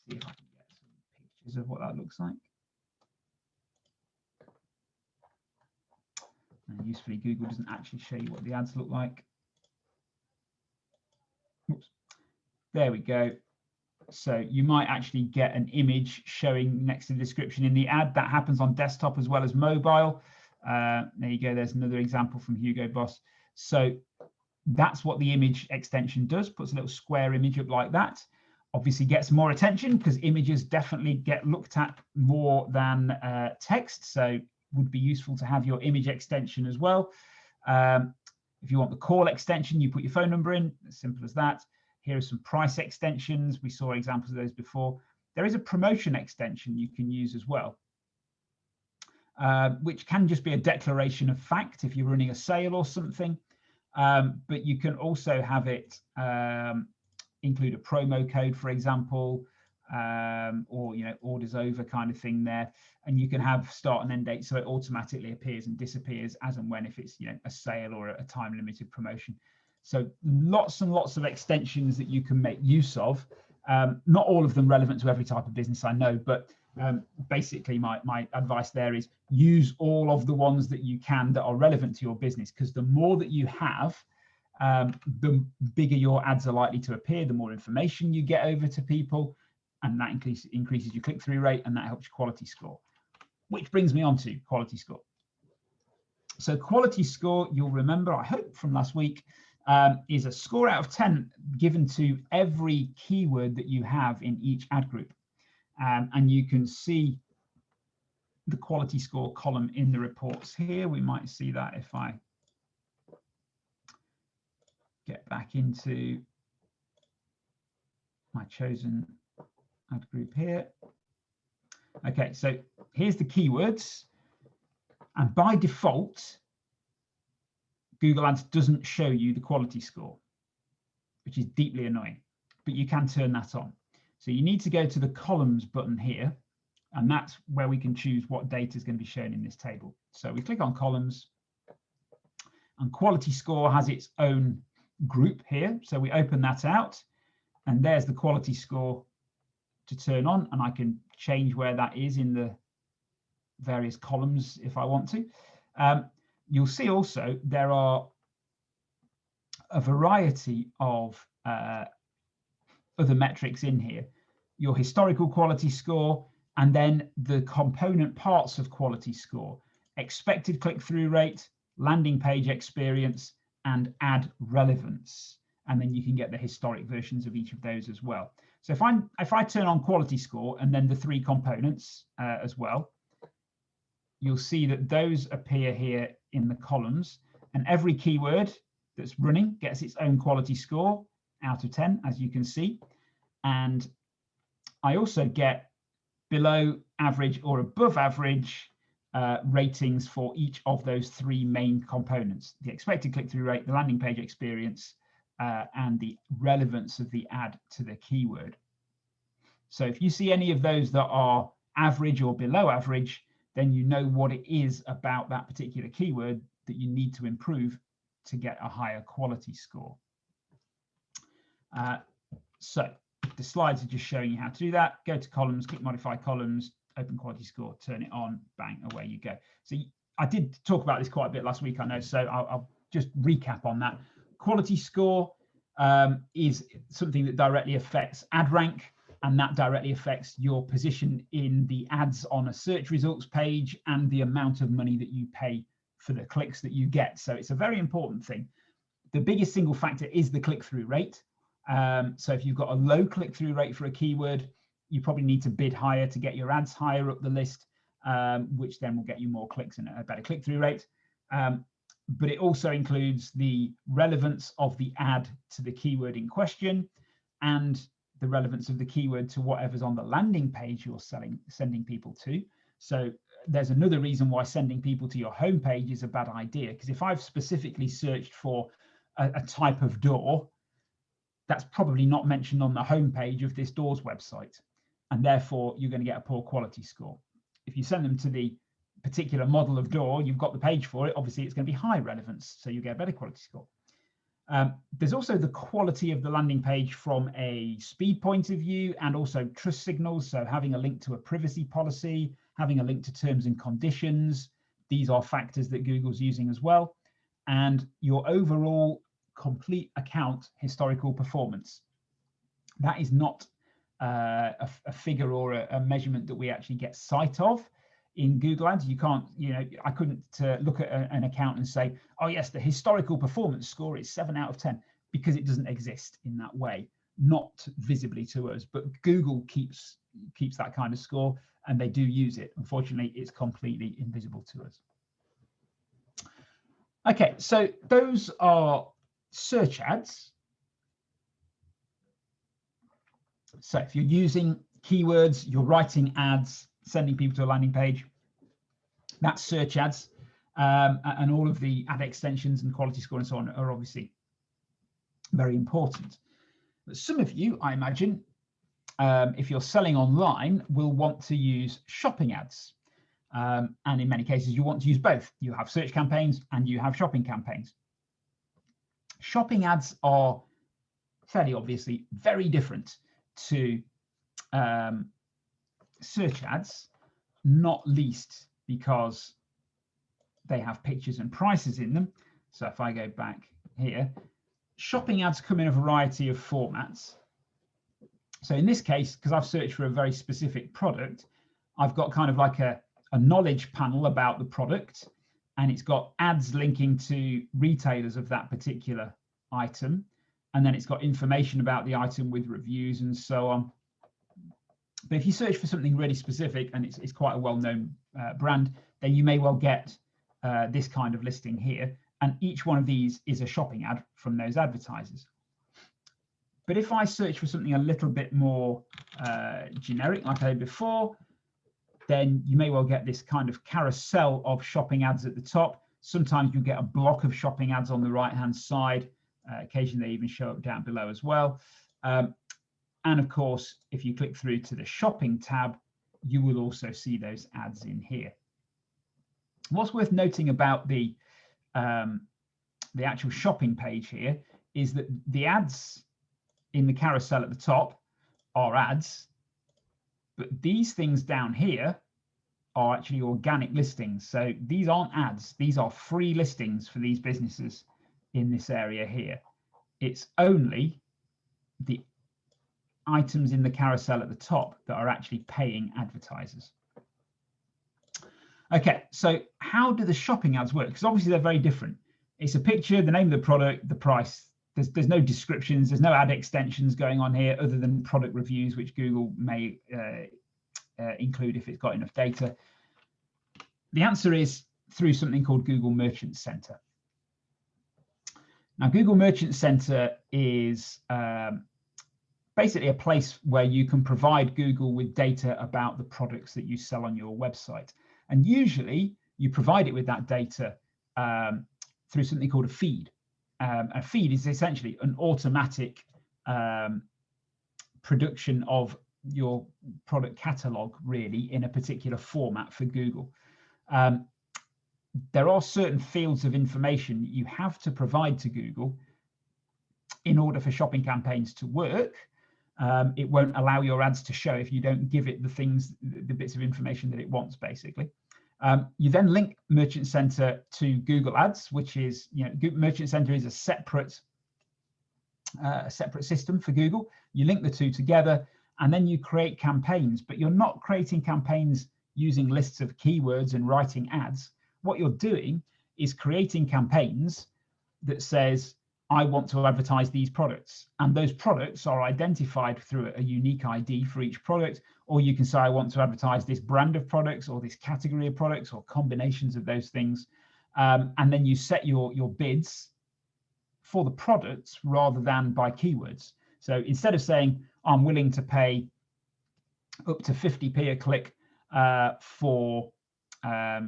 A: See if I can get some pictures of what that looks like. And usefully, Google doesn't actually show you what the ads look like. Oops. There we go. So you might actually get an image showing next to the description in the ad. That happens on desktop as well as mobile. There you go. There's another example from Hugo Boss. So that's what the image extension does. Puts a little square image up like that. Obviously gets more attention because images definitely get looked at more than text. So would be useful to have your image extension as well. If you want the call extension, you put your phone number in, as simple as that. Here are some price extensions. We saw examples of those before. There is a promotion extension you can use as well, which can just be a declaration of fact if you're running a sale or something. But you can also have it include a promo code, for example, or orders over kind of thing there, and you can have start and end date, so it automatically appears and disappears as and when, if it's a sale or a time limited promotion. So lots and lots of extensions that you can make use of. Not all of them relevant to every type of business, I know, but basically my advice there is use all of the ones that you can that are relevant to your business, because the more that you have, the bigger your ads are likely to appear, the more information you get over to people, and that increases your click-through rate, and that helps your quality score. Which brings me on to quality score. So quality score, you'll remember, I hope, from last week, is a score out of 10 given to every keyword that you have in each ad group. And you can see the quality score column in the reports here. We might see that if I get back into my chosen ad group here. Okay, so here's the keywords. And by default, Google Ads doesn't show you the quality score, which is deeply annoying, but you can turn that on. So you need to go to the columns button here, and that's where we can choose what data is going to be shown in this table. So we click on columns, and quality score has its own group here. So we open that out, and there's the quality score to turn on, and I can change where that is in the various columns if I want to. You'll see also there are a variety of other metrics in here. Your historical quality score, and then the component parts of quality score: expected click-through rate, landing page experience, and ad relevance. And then you can get the historic versions of each of those as well. So if I turn on quality score and then the 3 components as well, you'll see that those appear here in the columns, and every keyword that's running gets its own quality score out of 10, as you can see. And I also get below average or above average ratings for each of those 3 main components: the expected click-through rate, the landing page experience, and the relevance of the ad to the keyword. So if you see any of those that are average or below average, then you know what it is about that particular keyword that you need to improve to get a higher quality score. So the slides are just showing you how to do that. Go to columns, click modify columns, open quality score, turn it on, bang, away you go. So I did talk about this quite a bit last week, I know, so I'll just recap on that. Quality score is something that directly affects ad rank, and that directly affects your position in the ads on a search results page and the amount of money that you pay for the clicks that you get. So it's a very important thing. The biggest single factor is the click-through rate. So if you've got a low click-through rate for a keyword, you probably need to bid higher to get your ads higher up the list, which then will get you more clicks and a better click-through rate. But it also includes the relevance of the ad to the keyword in question, and the relevance of the keyword to whatever's on the landing page you're sending people to. So there's another reason why sending people to your homepage is a bad idea, because if I've specifically searched for a type of door, that's probably not mentioned on the homepage of this door's website, and therefore you're going to get a poor quality score. If you send them to the particular model of door, you've got the page for it, obviously it's going to be high relevance, so you get a better quality score. There's also the quality of the landing page from a speed point of view, and also trust signals. So having a link to a privacy policy, having a link to terms and conditions. These are factors that Google's using as well. And your overall complete account historical performance. That is not a figure or a measurement that we actually get sight of in Google Ads. You can't, I couldn't look at an account and say, oh yes, the historical performance score is 7 out of 10, because it doesn't exist in that way, not visibly to us. But Google keeps that kind of score, and they do use it. Unfortunately, it's completely invisible to us. Okay, so those are search ads. So if you're using keywords, you're writing ads, sending people to a landing page, that's search ads, and all of the ad extensions and quality score and so on are obviously very important. But some of you, I imagine, if you're selling online, will want to use shopping ads. And in many cases, you want to use both. You have search campaigns and you have shopping campaigns. Shopping ads are fairly obviously very different to search ads, not least because they have pictures and prices in them. So if I go back here, shopping ads come in a variety of formats. So in this case, because I've searched for a very specific product, I've got kind of like a knowledge panel about the product, and it's got ads linking to retailers of that particular item, and then it's got information about the item with reviews and so on. But if you search for something really specific and it's quite a well-known brand, then you may well get this kind of listing here. And each one of these is a shopping ad from those advertisers. But if I search for something a little bit more generic, like I did before, then you may well get this kind of carousel of shopping ads at the top. Sometimes you get a block of shopping ads on the right-hand side. Occasionally they even show up down below as well. And of course, if you click through to the shopping tab, you will also see those ads in here. What's worth noting about the actual shopping page here is that the ads in the carousel at the top are ads, but these things down here are actually organic listings. So these aren't ads, these are free listings for these businesses in this area here. It's only the items in the carousel at the top that are actually paying advertisers. Okay, so how do the shopping ads work? Because obviously they're very different. It's a picture, the name of the product, the price. There's no descriptions, there's no ad extensions going on here other than product reviews, which Google may include if it's got enough data. The answer is through something called Google Merchant Center. Now, Google Merchant Center is basically a place where you can provide Google with data about the products that you sell on your website. And usually you provide it with that data through something called a feed. A feed is essentially an automatic production of your product catalog, really, in a particular format for Google. There are certain fields of information you have to provide to Google in order for shopping campaigns to work. It won't allow your ads to show if you don't give it the bits of information that it wants, basically. You then link Merchant Center to Google Ads, which is, Merchant Center is a separate system for Google. You link the two together, and then you create campaigns. But you're not creating campaigns using lists of keywords and writing ads. What you're doing is creating campaigns that says, I want to advertise these products, and those products are identified through a unique ID for each product. Or you can say, I want to advertise this brand of products or this category of products or combinations of those things. And then you set your bids for the products rather than by keywords. So instead of saying, I'm willing to pay up to 50p a click for a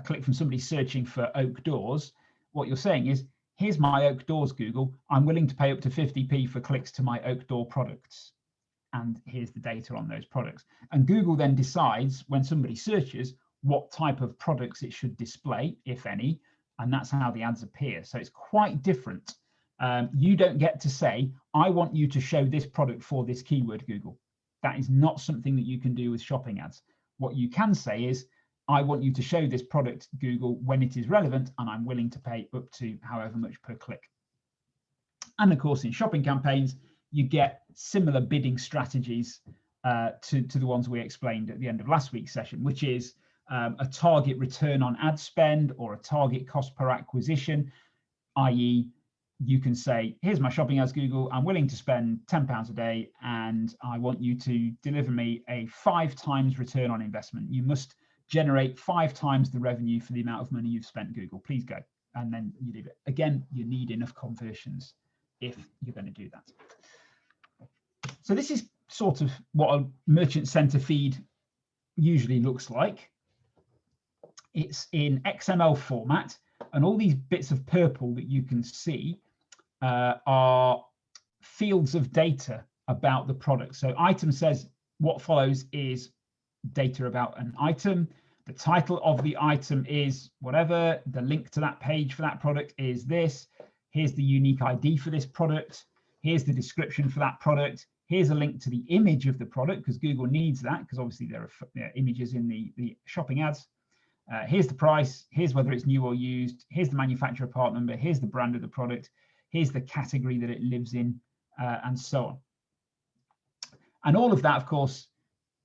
A: click from somebody searching for oak doors, what you're saying is, here's my oak doors, Google. I'm willing to pay up to 50p for clicks to my oak door products. And here's the data on those products. And Google then decides when somebody searches what type of products it should display, if any, and that's how the ads appear. So it's quite different. You don't get to say, I want you to show this product for this keyword, Google. That is not something that you can do with shopping ads. What you can say is, I want you to show this product, Google, when it is relevant, and I'm willing to pay up to however much per click. And of course, in shopping campaigns, you get similar bidding strategies to the ones we explained at the end of last week's session, which is a target return on ad spend or a target cost per acquisition, i.e. you can say, here's my shopping ads, Google, I'm willing to spend £10 a day, and I want you to deliver me a 5 times return on investment. You must generate 5 times the revenue for the amount of money you've spent, Google. Please go. And then you leave it. Again, you need enough conversions if you're going to do that. So this is sort of what a Merchant Center feed usually looks like. It's in XML format, and all these bits of purple that you can see are fields of data about the product. So item says what follows is data about an item. The title of the item is whatever. The link to that page for that product is this. Here's the unique ID for this product. Here's the description for that product. Here's a link to the image of the product, because Google needs that, because obviously there are images in the shopping ads. Here's the price. Here's whether it's new or used. Here's the manufacturer part number. Here's the brand of the product. Here's the category that it lives in, and so on. And all of that, of course,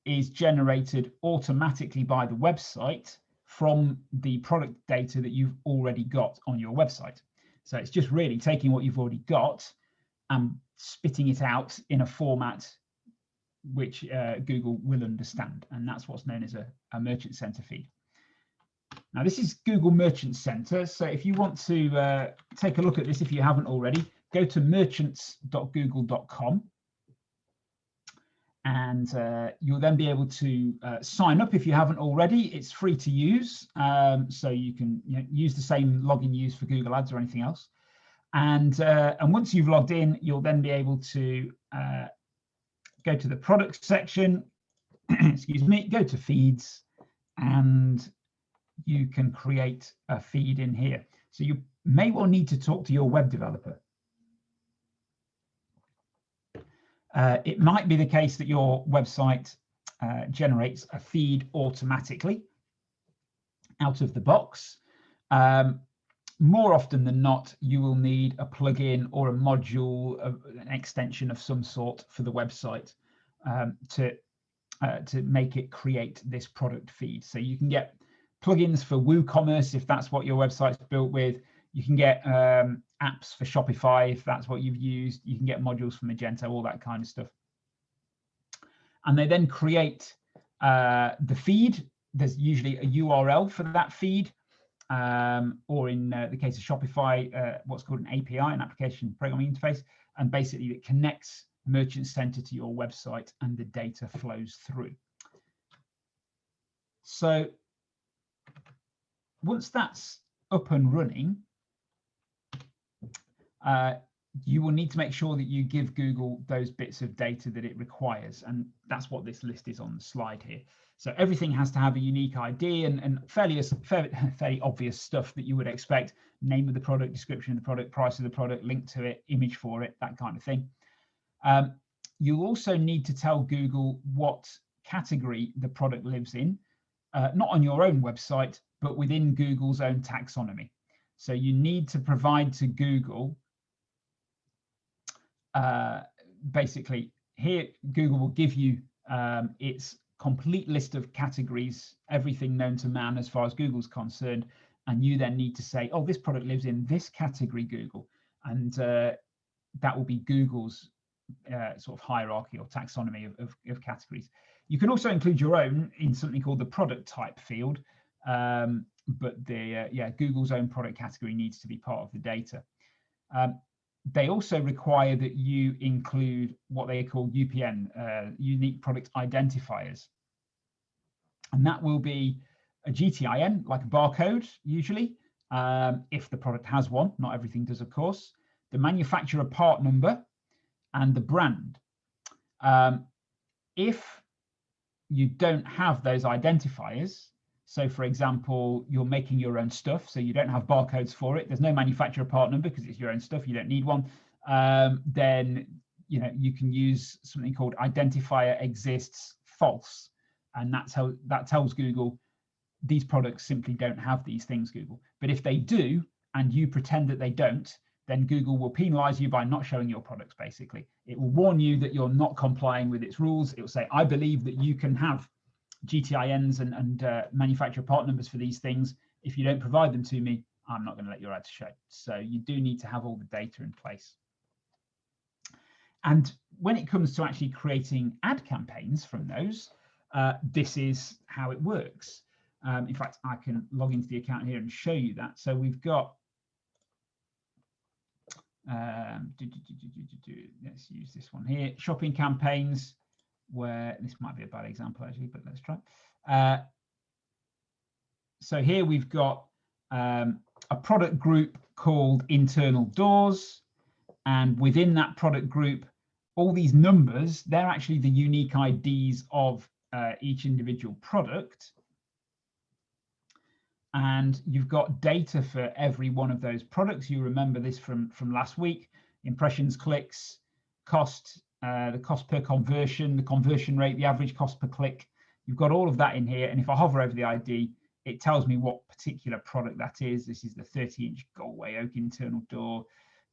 A: is generated automatically by the website from the product data that you've already got on your website. So it's just really taking what you've already got and spitting it out in a format which Google will understand. And that's what's known as a Merchant Center feed. Now, this is Google Merchant Center. So if you want to take a look at this, if you haven't already, go to merchants.google.com. And you'll then be able to sign up if you haven't already. It's free to use, so you can use the same login used for Google Ads or anything else. And once you've logged in, you'll then be able to go to the product section, excuse me, go to feeds, and you can create a feed in here. So you may well need to talk to your web developer. It might be the case that your website generates a feed automatically out of the box. More often than not, you will need a plugin or a module, an extension of some sort for the website to make it create this product feed. So you can get plugins for WooCommerce if that's what your website's built with. You can get apps for Shopify if that's what you've used. You can get modules for Magento, all that kind of stuff. And they then create the feed. There's usually a URL for that feed, or in the case of Shopify, what's called an API, an application programming interface. And basically it connects Merchant Center to your website and the data flows through. So once that's up and running, you will need to make sure that you give Google those bits of data that it requires. And that's what this list is on the slide here. So everything has to have a unique ID and fairly obvious stuff that you would expect: name of the product, description of the product, price of the product, link to it, image for it, that kind of thing. You'll also need to tell Google what category the product lives in, not on your own website, but within Google's own taxonomy. So you need to provide to Google, basically here, Google will give you its complete list of categories, everything known to man as far as Google's concerned. And you then need to say, oh, this product lives in this category, Google. And that will be Google's sort of hierarchy or taxonomy of categories. You can also include your own in something called the product type field. But Google's own product category needs to be part of the data. They also require that you include what they call UPN, unique product identifiers. And that will be a GTIN, like a barcode, usually, if the product has one. Not everything does, of course. The manufacturer part number and the brand. If you don't have those identifiers, so for example, you're making your own stuff, so you don't have barcodes for it, there's no manufacturer part number because it's your own stuff, you don't need one, then you can use something called identifier exists false. And that tells Google these products simply don't have these things, Google. But if they do, and you pretend that they don't, then Google will penalize you by not showing your products, basically. It will warn you that you're not complying with its rules. It will say, I believe that you can have GTINs and manufacturer part numbers for these things. If you don't provide them to me, I'm not going to let your ad show. So you do need to have all the data in place. And when it comes to actually creating ad campaigns from those, this is how it works. In fact, I can log into the account here and show you that. So we've got, let's use this one here, shopping campaigns, where this might be a bad example actually, but let's try. So here we've got a product group called internal doors, and within that product group, all these numbers, they're actually the unique IDs of each individual product. And you've got data for every one of those products. You remember this from last week: impressions, clicks, cost, the cost per conversion, the conversion rate, the average cost per click. You've got all of that in here. And if I hover over the ID, it tells me what particular product that is. This is the 30-inch Galway oak internal door.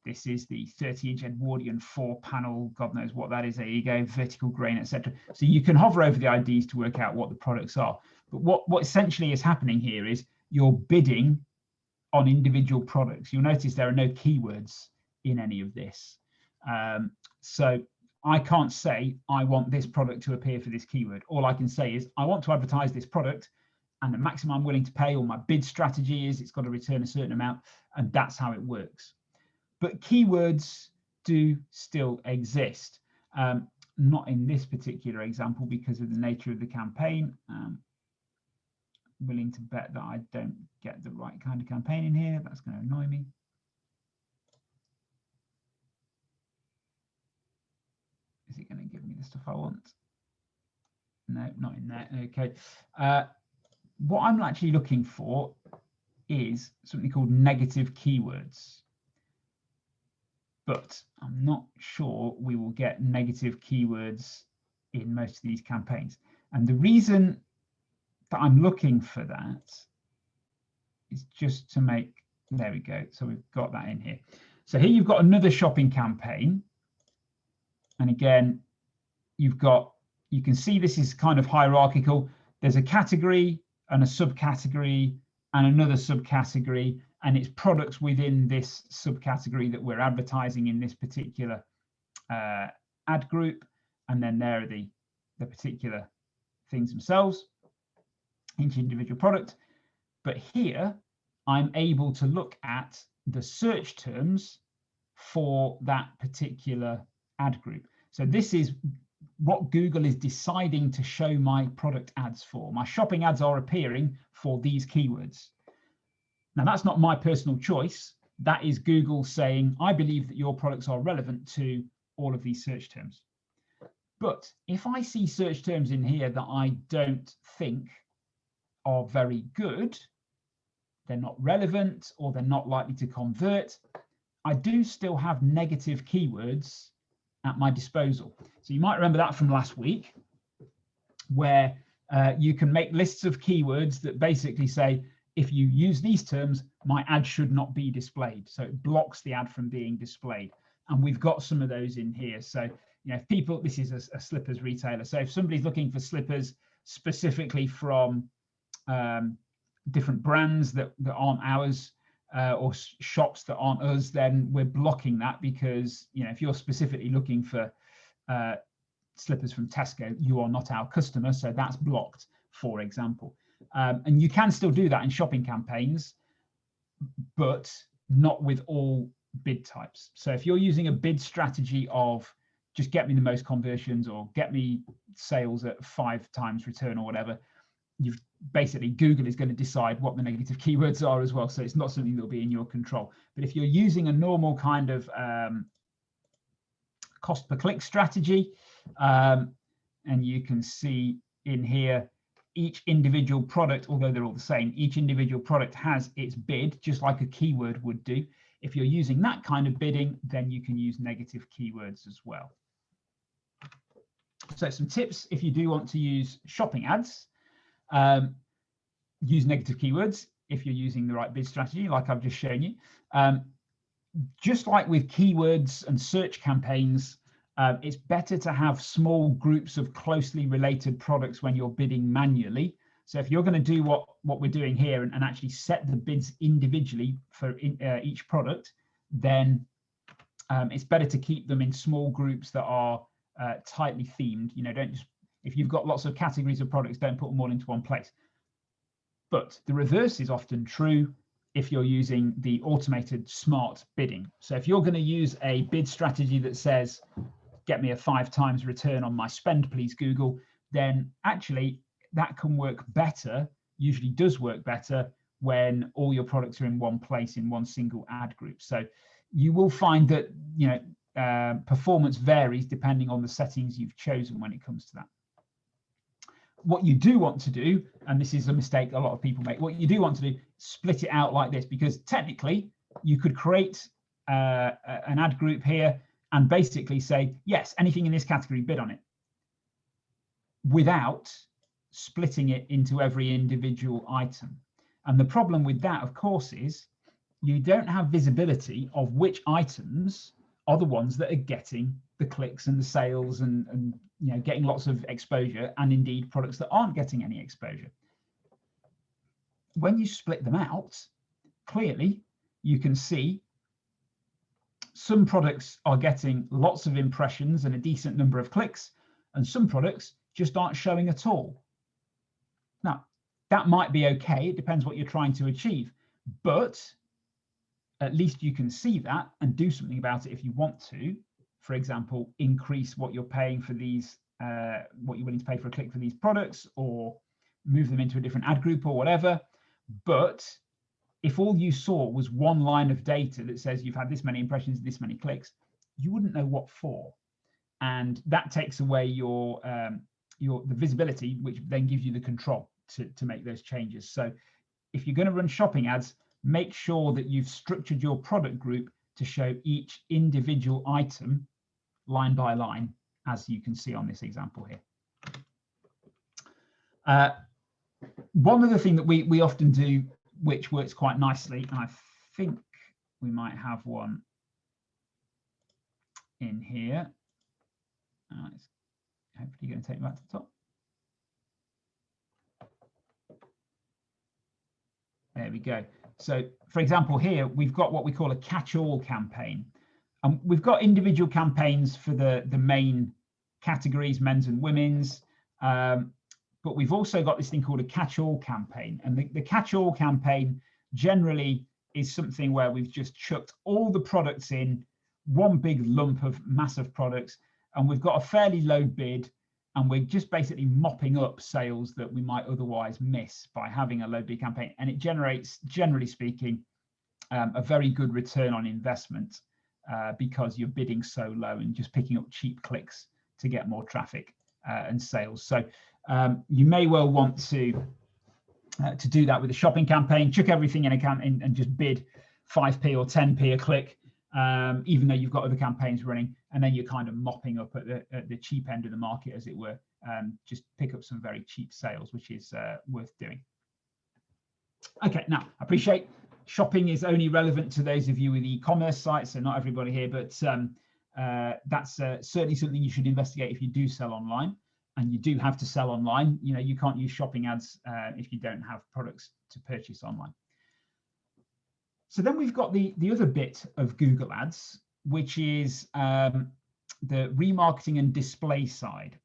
A: This is the 30-inch Edwardian 4-panel. God knows what that is. There you go, vertical grain, etc. So you can hover over the IDs to work out what the products are. But what essentially is happening here is you're bidding on individual products. You'll notice there are no keywords in any of this. So I can't say I want this product to appear for this keyword. All I can say is I want to advertise this product, and the maximum I'm willing to pay, or my bid strategy is it's got to return a certain amount, and that's how it works. But keywords do still exist. Not in this particular example because of the nature of the campaign. Willing to bet that I don't get the right kind of campaign in here. That's going to annoy me. Is it going to give me the stuff I want? No, not in there. Okay. What I'm actually looking for is something called negative keywords. But I'm not sure we will get negative keywords in most of these campaigns. And the reason that I'm looking for that is just to make, there we go. So we've got that in here. So here you've got another shopping campaign. And again, you can see this is kind of hierarchical. There's a category and a subcategory and another subcategory, and it's products within this subcategory that we're advertising in this particular ad group. And then there are the particular things themselves, each individual product. But here I'm able to look at the search terms for that particular ad group. So this is what Google is deciding to show my product ads for. My shopping ads are appearing for these keywords. Now, that's not my personal choice. That is Google saying, I believe that your products are relevant to all of these search terms. But if I see search terms in here that I don't think are very good, they're not relevant, or they're not likely to convert, I do still have negative keywords at my disposal. So you might remember that from last week, where you can make lists of keywords that basically say, if you use these terms, my ad should not be displayed. So it blocks the ad from being displayed. And we've got some of those in here. So, you know, if people, this is a slippers retailer. So if somebody's looking for slippers specifically from different brands that aren't ours, or shops that aren't us, then we're blocking that, because, you know, if you're specifically looking for slippers from Tesco, you are not our customer, so that's blocked, for example. And you can still do that in shopping campaigns, but not with all bid types. So if you're using a bid strategy of just get me the most conversions, or get me sales at 5 times return, or whatever, you've basically, Google is going to decide what the negative keywords are as well. So it's not something that will be in your control. But if you're using a normal kind of cost per click strategy, and you can see in here, each individual product, although they're all the same, each individual product has its bid, just like a keyword would do. If you're using that kind of bidding, then you can use negative keywords as well. So some tips if you do want to use shopping ads. Use negative keywords if you're using the right bid strategy, like I've just shown you. Just like with keywords and search campaigns, it's better to have small groups of closely related products when you're bidding manually. So if you're going to do what we're doing here and actually set the bids individually for each product, then it's better to keep them in small groups that are tightly themed. You know, don't just, if you've got lots of categories of products, don't put them all into one place. But the reverse is often true if you're using the automated smart bidding. So if you're going to use a bid strategy that says, get me a 5 times return on my spend, please, Google, then actually that can work better, usually does work better, when all your products are in one place in one single ad group. So you will find that, you know, performance varies depending on the settings you've chosen when it comes to that. What you do want to do, and this is a mistake a lot of people make, what you do want to do, split it out like this, because technically you could create an ad group here and basically say, yes, anything in this category, bid on it, without splitting it into every individual item. And the problem with that, of course, is you don't have visibility of which items are the ones that are getting the clicks and the sales and you know, getting lots of exposure, and indeed products that aren't getting any exposure. When you split them out, clearly you can see some products are getting lots of impressions and a decent number of clicks, and some products just aren't showing at all. Now, that might be okay. It depends what you're trying to achieve, but at least you can see that and do something about it if you want to. For example, increase what you're paying for these, what you're willing to pay for a click for these products, or move them into a different ad group or whatever. But if all you saw was one line of data that says you've had this many impressions, this many clicks, you wouldn't know what for. And that takes away the visibility, which then gives you the control to make those changes. So if you're going to run shopping ads, make sure that you've structured your product group to show each individual item line by line, as you can see on this example here. One other thing that we often do, which works quite nicely, and I think we might have one in here. It's hopefully going to take me back to the top. There we go. So, for example, here we've got what we call a catch-all campaign. We've got individual campaigns for the main categories, men's and women's, but we've also got this thing called a catch-all campaign. And the catch-all campaign generally is something where we've just chucked all the products in one big lump of massive products, and we've got a fairly low bid, and we're just basically mopping up sales that we might otherwise miss by having a low bid campaign. And it generates, generally speaking, a very good return on investment because you're bidding so low and just picking up cheap clicks to get more traffic and sales. So you may well want to do that with a shopping campaign. Chuck everything in a campaign and just bid 5p or 10p a click, even though you've got other campaigns running, and then you're kind of mopping up at the cheap end of the market, as it were. Just pick up some very cheap sales, which is worth doing. Okay, now I appreciate shopping is only relevant to those of you with e-commerce sites, so not everybody here, but that's certainly something you should investigate if you do sell online. And you do have to sell online. You know, you can't use shopping ads if you don't have products to purchase online. So then we've got the other bit of Google Ads, which is the remarketing and display side.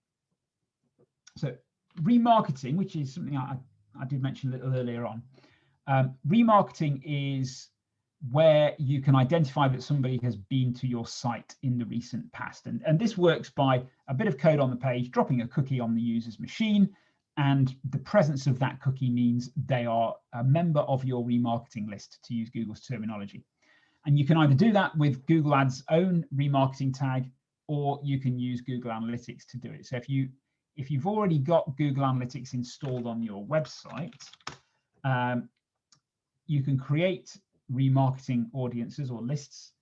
A: So remarketing, which is something I did mention a little earlier on. Remarketing is where you can identify that somebody has been to your site in the recent past. And this works by a bit of code on the page, dropping a cookie on the user's machine, and the presence of that cookie means they are a member of your remarketing list, to use Google's terminology. And you can either do that with Google Ads' own remarketing tag, or you can use Google Analytics to do it. So if you've already got Google Analytics installed on your website, you can create remarketing audiences or lists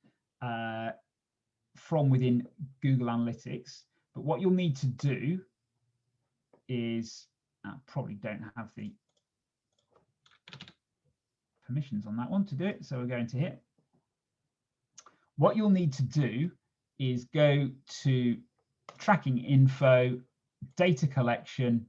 A: from within Google Analytics. But what you'll need to do is, probably don't have the permissions on that one to do it, so we're going to hit. What you'll need to do is go to tracking info, data collection,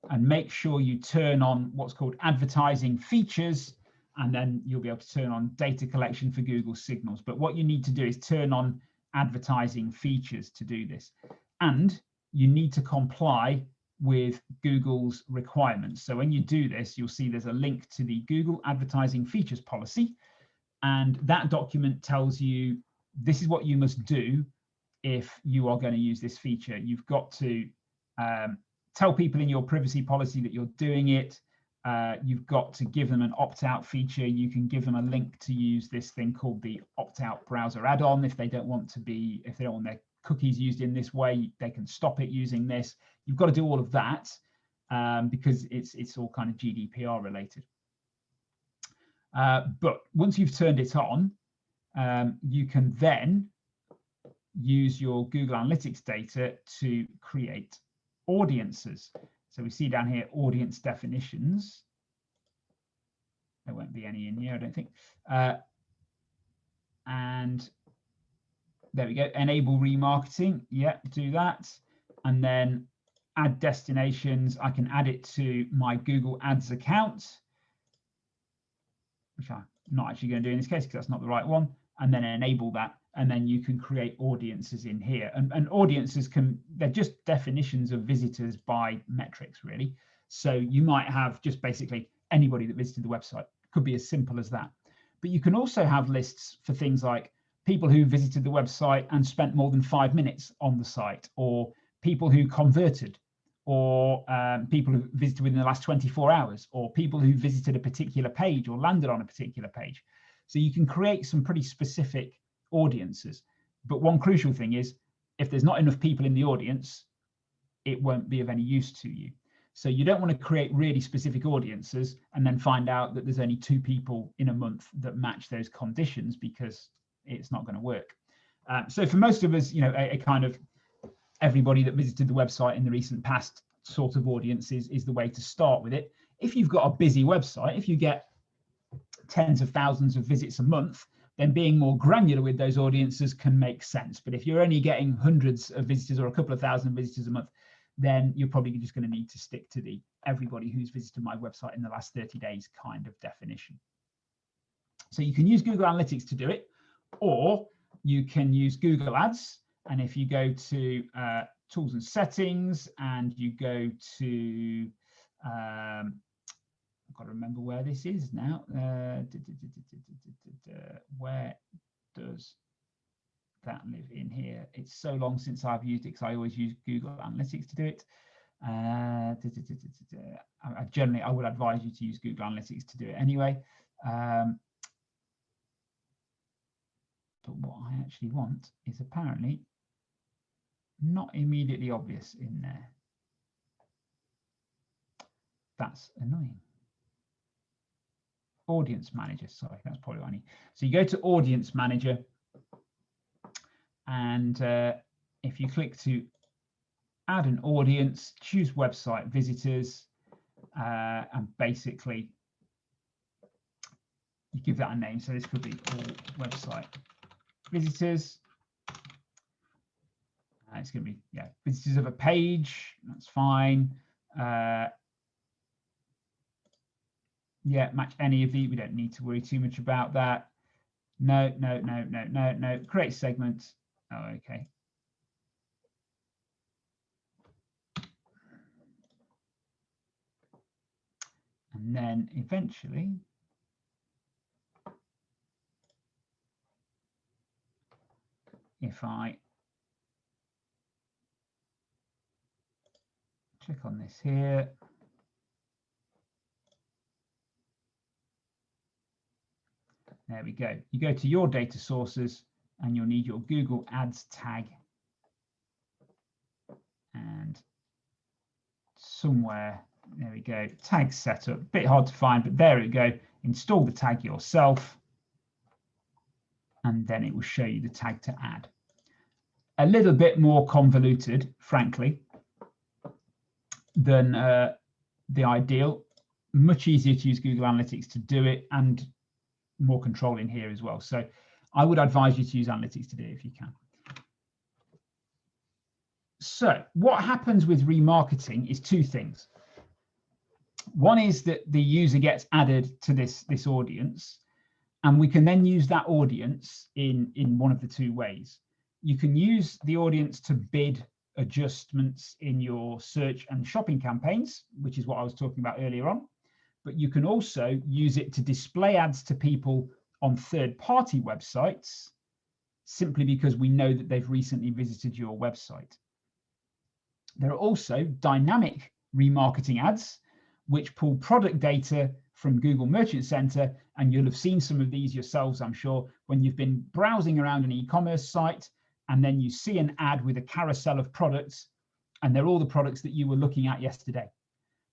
A: and make sure you turn on what's called advertising features, and then you'll be able to turn on data collection for Google Signals. But what you need to do is turn on advertising features to do this. And you need to comply with Google's requirements. So when you do this, you'll see there's a link to the Google advertising features policy. And that document tells you this is what you must do if you are going to use this feature. You've got to tell people in your privacy policy that you're doing it. You've got to give them an opt-out feature. You can give them a link to use this thing called the opt-out browser add-on if they don't want their cookies used in this way. They can stop it using this. You've got to do all of that because it's all kind of GDPR related. But once you've turned it on, you can then use your Google Analytics data to create audiences. So we see down here audience definitions. There won't be any in here, I don't think. And there we go. Enable remarketing. Yeah, do that. And then add destinations. I can add it to my Google Ads account, which I not actually going to do in this case because that's not the right one, and then enable that. And then you can create audiences in here. And audiences they're just definitions of visitors by metrics, really. So you might have just basically anybody that visited the website. Could be as simple as that. But you can also have lists for things like people who visited the website and spent more than 5 minutes on the site, or people who converted, or people who visited within the last 24 hours, or people who visited a particular page or landed on a particular page. So you can create some pretty specific audiences. But one crucial thing is, if there's not enough people in the audience, it won't be of any use to you. So you don't want to create really specific audiences and then find out that there's only 2 people in a month that match those conditions, because it's not going to work. So for most of us, a kind of everybody that visited the website in the recent past sort of audience is the way to start with it. If you've got a busy website, if you get tens of thousands of visits a month, then being more granular with those audiences can make sense. But if you're only getting hundreds of visitors or a couple of thousand visitors a month, then you're probably just going to need to stick to the everybody who's visited my website in the last 30 days kind of definition. So you can use Google Analytics to do it, or you can use Google Ads. And if you go to Tools and Settings, and you go to, I've got to remember where this is now. Where does that live in here? It's so long since I've used it, because I always use Google Analytics to do it. Generally, I would advise you to use Google Analytics to do it anyway. But what I actually want is apparently not immediately obvious in there. That's annoying. Audience Manager, sorry, that's probably what I need. So you go to Audience Manager, and if you click to add an audience, choose website visitors, and basically you give that a name. So this could be all website visitors. It's going to be, visitors of a page. That's fine. Match any of these. We don't need to worry too much about that. No. Create segment. Oh, okay. And then eventually, if I click on this here, there we go. You go to your data sources, and you'll need your Google Ads tag. And somewhere, there we go, tag setup. Bit hard to find, but there we go. Install the tag yourself, and then it will show you the tag to add. A little bit more convoluted, frankly, than the ideal. Much easier to use Google Analytics to do it, and more control in here as well. So I would advise you to use Analytics to do it if you can. So what happens with remarketing is 2 things. One is that the user gets added to this audience, and we can then use that audience in one of the 2 ways. You can use the audience to bid adjustments in your search and shopping campaigns, which is what I was talking about earlier on. But you can also use it to display ads to people on third-party websites, simply because we know that they've recently visited your website. There are also dynamic remarketing ads, which pull product data from Google Merchant Center, and you'll have seen some of these yourselves, I'm sure, when you've been browsing around an e-commerce site, and then you see an ad with a carousel of products, and they're all the products that you were looking at yesterday.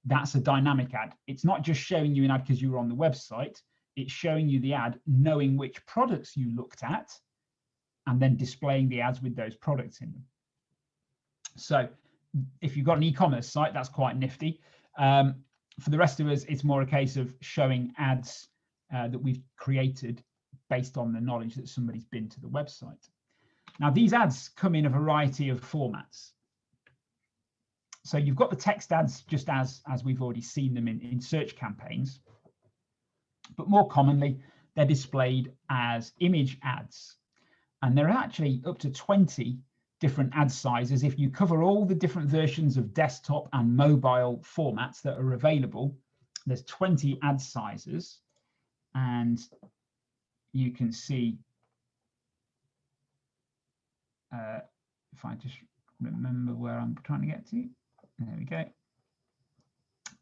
A: That's a dynamic ad. It's not just showing you an ad because you were on the website. It's showing you the ad, knowing which products you looked at, and then displaying the ads with those products in them. So if you've got an e-commerce site, that's quite nifty. For the rest of us, it's more a case of showing ads that we've created based on the knowledge that somebody's been to the website. Now, these ads come in a variety of formats. So you've got the text ads, just as we've already seen them in search campaigns. But more commonly, they're displayed as image ads. And there are actually up to 20 different ad sizes. If you cover all the different versions of desktop and mobile formats that are available, there's 20 ad sizes. And you can see, if I just remember where I'm trying to get to, there we go.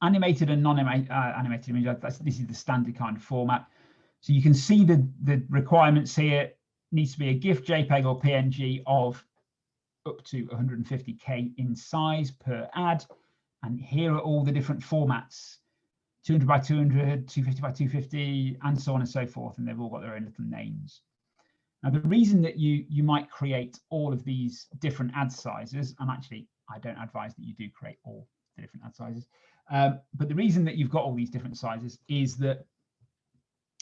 A: Animated and non-animated image, this is the standard kind of format. So you can see the requirements here. It needs to be a GIF, JPEG or PNG of up to 150K in size per ad. And here are all the different formats, 200 by 200, 250 by 250, and so on and so forth. And they've all got their own little names. Now, the reason that you might create all of these different ad sizes, and actually, I don't advise that you do create all the different ad sizes, but the reason that you've got all these different sizes is that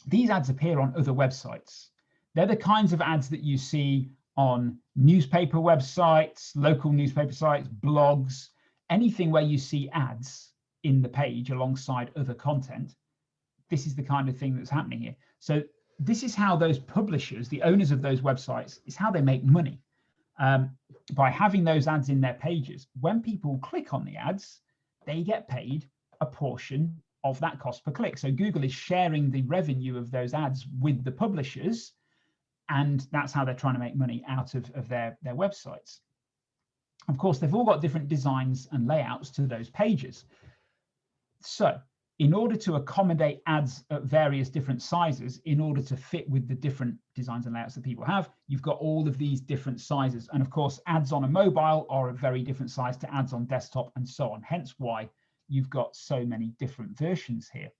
A: these ads appear on other websites. They're the kinds of ads that you see on newspaper websites, local newspaper sites, blogs, anything where you see ads in the page alongside other content. This is the kind of thing that's happening here. So this is how those publishers, the owners of those websites, is how they make money. By having those ads in their pages, when people click on the ads, they get paid a portion of that cost per click. So Google is sharing the revenue of those ads with the publishers, and that's how they're trying to make money out of their websites. Of course, they've all got different designs and layouts to those pages. So in order to accommodate ads at various different sizes, in order to fit with the different designs and layouts that people have, you've got all of these different sizes. And of course, ads on a mobile are a very different size to ads on desktop and so on. Hence why you've got so many different versions here.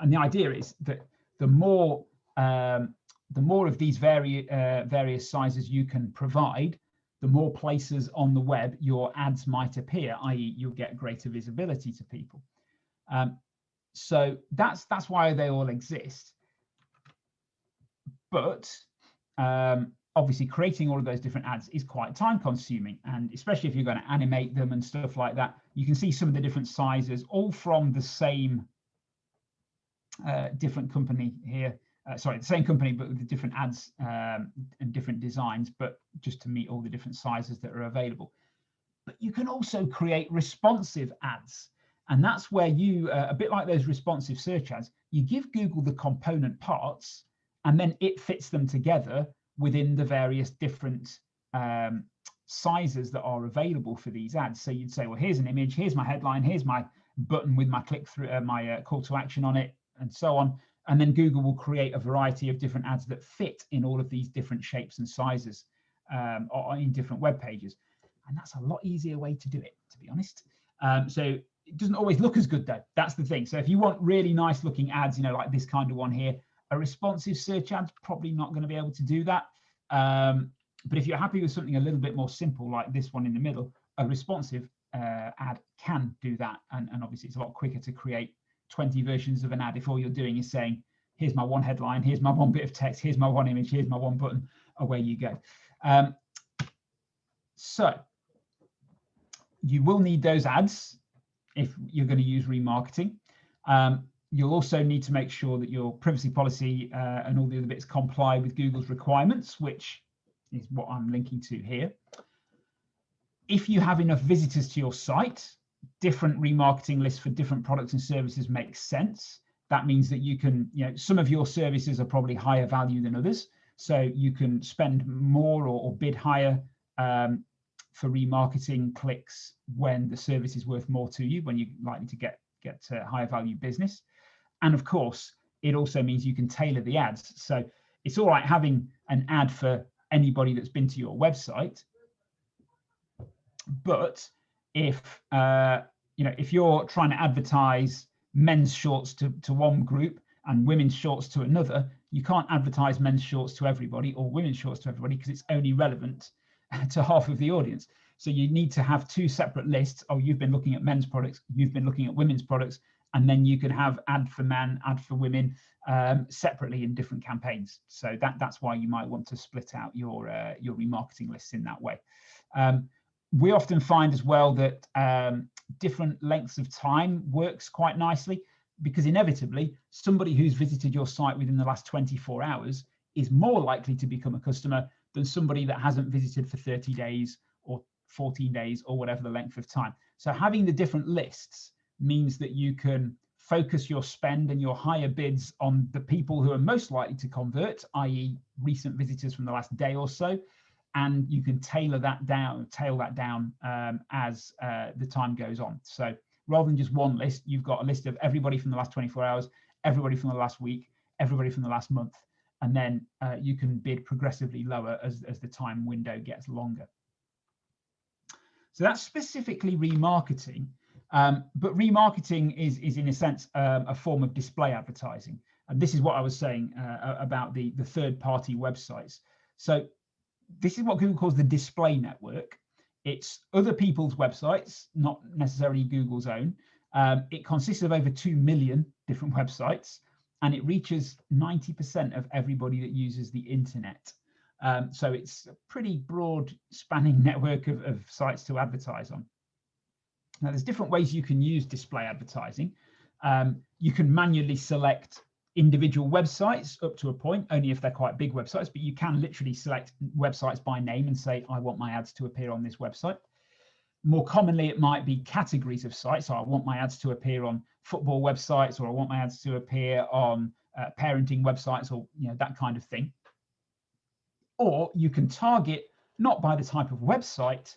A: And the idea is that the more of these various sizes you can provide, the more places on the web your ads might appear, i.e. you'll get greater visibility to people. So that's why they all exist. But obviously creating all of those different ads is quite time consuming, and especially if you're going to animate them and stuff like that. You can see some of the different sizes, all from the same different company here. Sorry, the same company, but with the different ads and different designs, but just to meet all the different sizes that are available. But you can also create responsive ads. And that's where you, a bit like those responsive search ads, you give Google the component parts, and then it fits them together within the various different sizes that are available for these ads. So you'd say, well, here's an image, here's my headline, here's my button with my click through, my call to action on it, and so on. And then Google will create a variety of different ads that fit in all of these different shapes and sizes or in different web pages. And that's a lot easier way to do it, to be honest. So it doesn't always look as good though. That's the thing. So if you want really nice looking ads, you know, like this kind of one here, a responsive search ad's probably not going to be able to do that. But if you're happy with something a little bit more simple, like this one in the middle, a responsive ad can do that. And obviously it's a lot quicker to create 20 versions of an ad if all you're doing is saying, here's my one headline, here's my one bit of text, here's my one image, here's my one button, away you go. So you will need those ads if you're going to use remarketing. You'll also need to make sure that your privacy policy and all the other bits comply with Google's requirements, which is what I'm linking to here. If you have enough visitors to your site, different remarketing lists for different products and services makes sense. That means that you can, you know, some of your services are probably higher value than others. So you can spend more or bid higher for remarketing clicks when the service is worth more to you, when you're likely to get higher value business. And of course, it also means you can tailor the ads. So it's all right having an ad for anybody that's been to your website, but if you know, if you're trying to advertise men's shorts to one group and women's shorts to another, you can't advertise men's shorts to everybody or women's shorts to everybody because it's only relevant to half of the audience. So you need to have two separate lists. Oh, you've been looking at men's products, you've been looking at women's products, and then you can have ad for men, ad for women separately in different campaigns. So that's why you might want to split out your remarketing lists in that way. We often find as well that different lengths of time works quite nicely. because inevitably somebody who's visited your site within the last 24 hours is more likely to become a customer than somebody that hasn't visited for 30 days or 14 days or whatever the length of time. So having the different lists means that you can focus your spend and your higher bids on the people who are most likely to convert, i.e. recent visitors from the last day or so, and you can tail that down as the time goes on. So rather than just one list, you've got a list of everybody from the last 24 hours, everybody from the last week, everybody from the last month, and then you can bid progressively lower as the time window gets longer. So that's specifically remarketing, but remarketing is in a sense a form of display advertising. And this is what I was saying about the third-party websites. So this is what Google calls the display network. It's other people's websites, not necessarily Google's own. It consists of over 2 million different websites, and it reaches 90% of everybody that uses the internet. So it's a pretty broad spanning network of sites to advertise on. Now, there's different ways you can use display advertising. You can manually select individual websites up to a point, only if they're quite big websites, but you can literally select websites by name and say, I want my ads to appear on this website. More commonly, it might be categories of sites. So I want my ads to appear on football websites, or I want my ads to appear on parenting websites, or that kind of thing. Or you can target not by the type of website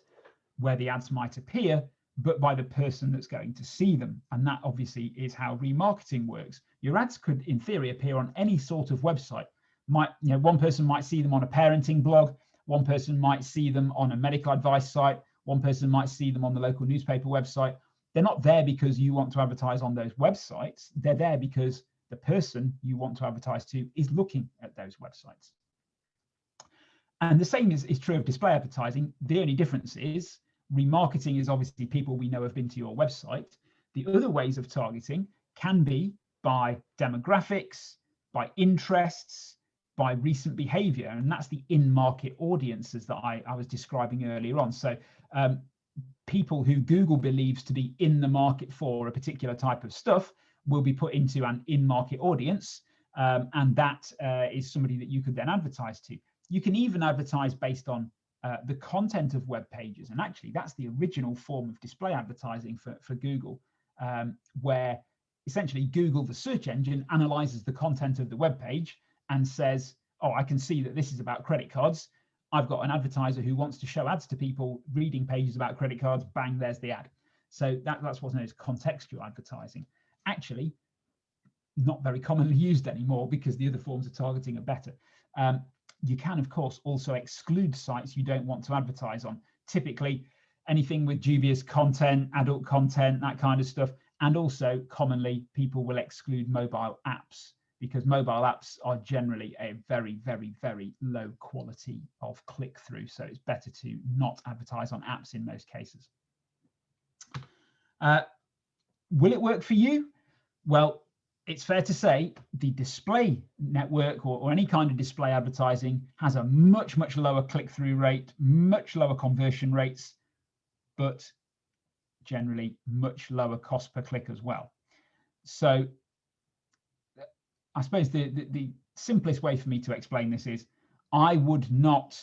A: where the ads might appear, but by the person that's going to see them. And that obviously is how remarketing works. Your ads could, in theory, appear on any sort of website. One person might see them on a parenting blog, one person might see them on a medical advice site, one person might see them on the local newspaper website. They're not there because you want to advertise on those websites. They're there because the person you want to advertise to is looking at those websites. And the same is true of display advertising. The only difference is remarketing is obviously people we know have been to your website. The other ways of targeting can be by demographics, by interests, by recent behavior, and that's the in-market audiences that I was describing earlier on. So people who Google believes to be in the market for a particular type of stuff will be put into an in-market audience, and that is somebody that you could then advertise to. You can even advertise based on the content of web pages, and actually that's the original form of display advertising for Google, where essentially Google, the search engine, analyzes the content of the web page and says, oh, I can see that this is about credit cards. I've got an advertiser who wants to show ads to people reading pages about credit cards. Bang, there's the ad. So that's what's known as contextual advertising. Actually, not very commonly used anymore because the other forms of targeting are better. You can, of course, also exclude sites you don't want to advertise on. Typically, anything with dubious content, adult content, that kind of stuff. And also, commonly, people will exclude mobile apps because mobile apps are generally a very, very, very low quality of click-through. So it's better to not advertise on apps in most cases. Will it work for you? Well, it's fair to say the display network or any kind of display advertising has a much, much lower click-through rate, much lower conversion rates, but generally much lower cost per click as well. So I suppose the simplest way for me to explain this is I would not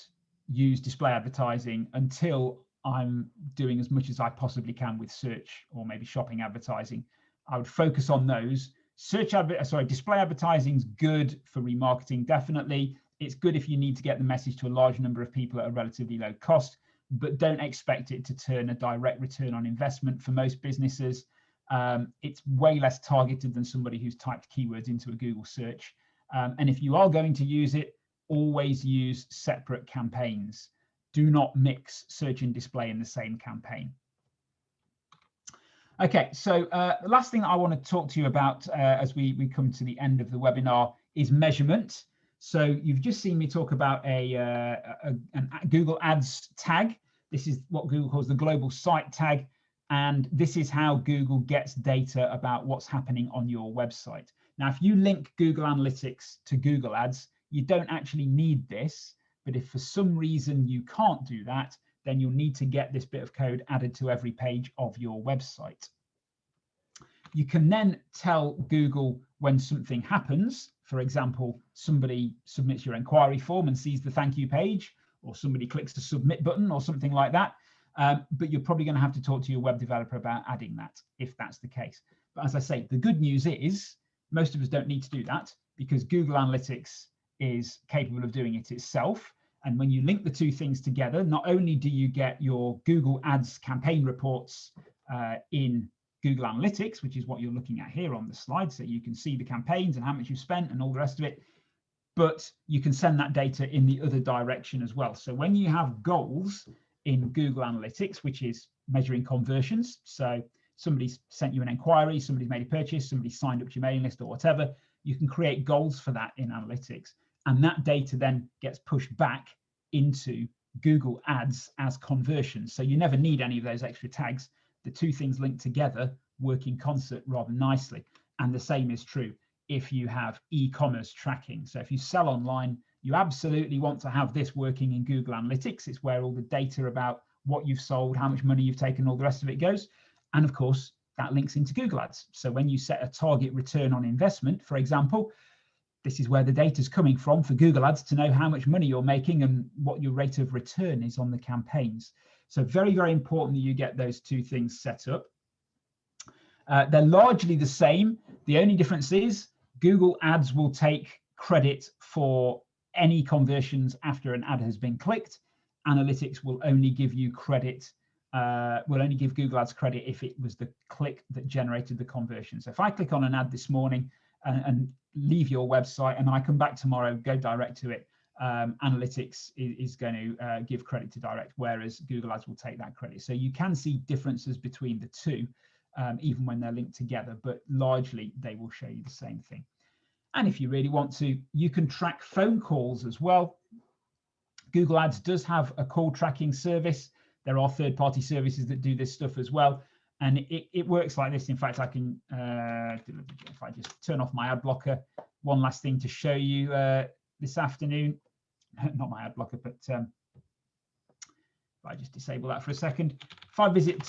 A: use display advertising until I'm doing as much as I possibly can with search or maybe shopping advertising. I would focus on those. Display advertising is good for remarketing, definitely. It's good if you need to get the message to a large number of people at a relatively low cost, but don't expect it to turn a direct return on investment for most businesses. It's way less targeted than somebody who's typed keywords into a Google search. And if you are going to use it, always use separate campaigns. Do not mix search and display in the same campaign. Okay, so the last thing that I want to talk to you about as we come to the end of the webinar is measurement. So you've just seen me talk about a Google Ads tag. This is what Google calls the global site tag. And this is how Google gets data about what's happening on your website. Now, if you link Google Analytics to Google Ads, you don't actually need this. But if for some reason you can't do that, then you'll need to get this bit of code added to every page of your website. You can then tell Google when something happens. For example, somebody submits your inquiry form and sees the thank you page, or somebody clicks the submit button or something like that. But you're probably going to have to talk to your web developer about adding that if that's the case. But as I say, the good news is most of us don't need to do that because Google Analytics is capable of doing it itself. And when you link the two things together, not only do you get your Google Ads campaign reports in Google Analytics, which is what you're looking at here on the slide, so you can see the campaigns and how much you've spent and all the rest of it, but you can send that data in the other direction as well. So when you have goals in Google Analytics, which is measuring conversions, so somebody's sent you an inquiry, somebody's made a purchase, somebody signed up to your mailing list or whatever, you can create goals for that in Analytics. And that data then gets pushed back into Google Ads as conversions. So you never need any of those extra tags. The two things linked together work in concert rather nicely. And the same is true if you have e-commerce tracking. So if you sell online, you absolutely want to have this working in Google Analytics. It's where all the data about what you've sold, how much money you've taken, all the rest of it goes. And of course, that links into Google Ads. So when you set a target return on investment, for example, this is where the data is coming from for Google Ads to know how much money you're making and what your rate of return is on the campaigns. So very, very important that you get those two things set up. They're largely the same. The only difference is Google Ads will take credit for any conversions after an ad has been clicked. Analytics will only give you credit, will only give Google Ads credit if it was the click that generated the conversion. So if I click on an ad this morning and leave your website and I come back tomorrow, go direct to it, Analytics is going to give credit to direct, whereas Google Ads will take that credit. So you can see differences between the two, even when they're linked together, but largely they will show you the same thing. And if you really want to, you can track phone calls as well. Google Ads does have a call tracking service. There are third-party services that do this stuff as well. And it works like this. In fact, I can, if I just turn off my ad blocker, one last thing to show you this afternoon, not my ad blocker, but if I just disable that for a second. If I visit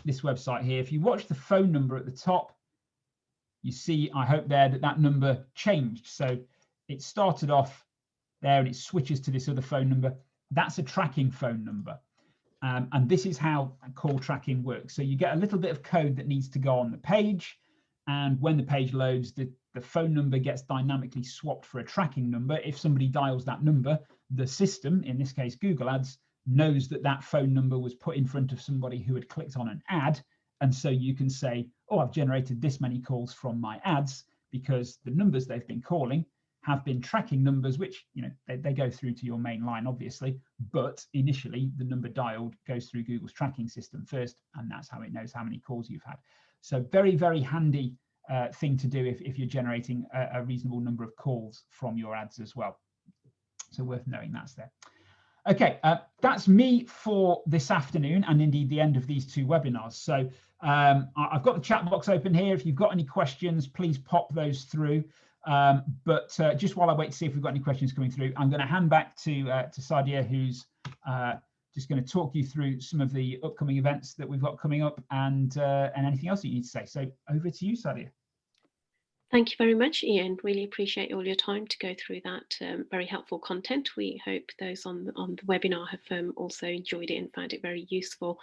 A: this website here, if you watch the phone number at the top, you see, I hope there, that number changed. So it started off there and it switches to this other phone number. That's a tracking phone number. And this is how call tracking works. So you get a little bit of code that needs to go on the page. And when the page loads, the phone number gets dynamically swapped for a tracking number. If somebody dials that number, the system, in this case Google Ads, knows that that phone number was put in front of somebody who had clicked on an ad. And so you can say, oh, I've generated this many calls from my ads because the numbers they've been calling have been tracking numbers, which, you know, they go through to your main line, obviously, but initially the number dialed goes through Google's tracking system first, and that's how it knows how many calls you've had. So very, very handy thing to do if you're generating a reasonable number of calls from your ads as well. So worth knowing that's there. Okay, that's me for this afternoon, and indeed the end of these two webinars. So I've got the chat box open here. If you've got any questions, please pop those through. But just while I wait to see if we've got any questions coming through, I'm going to hand back to Sadia, who's just going to talk you through some of the upcoming events that we've got coming up and anything else that you need to say. So over to you, Sadia.
B: Thank you very much, Ian. Really appreciate all your time to go through that very helpful content. We hope those on the webinar have also enjoyed it and found it very useful.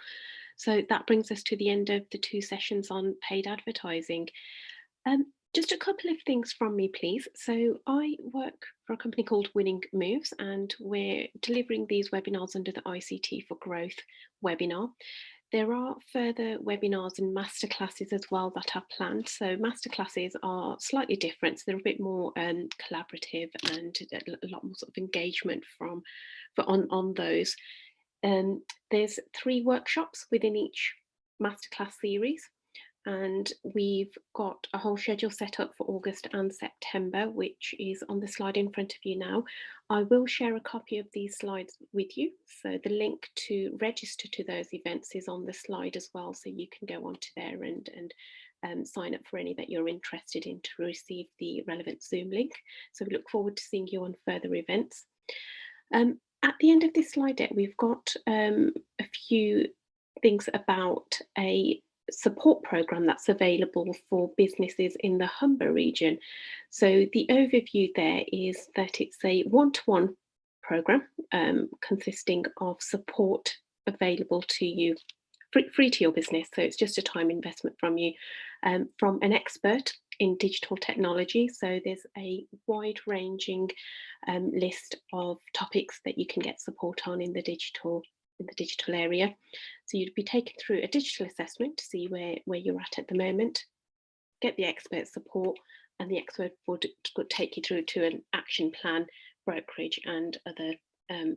B: So that brings us to the end of the two sessions on paid advertising. Just a couple of things from me, please. So I work for a company called Winning Moves, and we're delivering these webinars under the ICT for Growth webinar. There are further webinars and masterclasses as well that are planned. So masterclasses are slightly different. So they're a bit more collaborative and a lot more sort of engagement on those. There's 3 workshops within each masterclass series. And we've got a whole schedule set up for August and September, which is on the slide in front of you now. I will share a copy of these slides with you. So the link to register to those events is on the slide as well. So you can go onto there and sign up for any that you're interested in to receive the relevant Zoom link. So we look forward to seeing you on further events. At the end of this slide deck, we've got a few things about a support program that's available for businesses in the Humber region. So the overview there is that it's a one-to-one program consisting of support available to you free to your business. So it's just a time investment from you, from an expert in digital technology. So there's a wide ranging list of topics that you can get support on in the digital area. So you'd be taken through a digital assessment to see where you're at the moment, get the expert support, and the expert would take you through to an action plan, brokerage, and other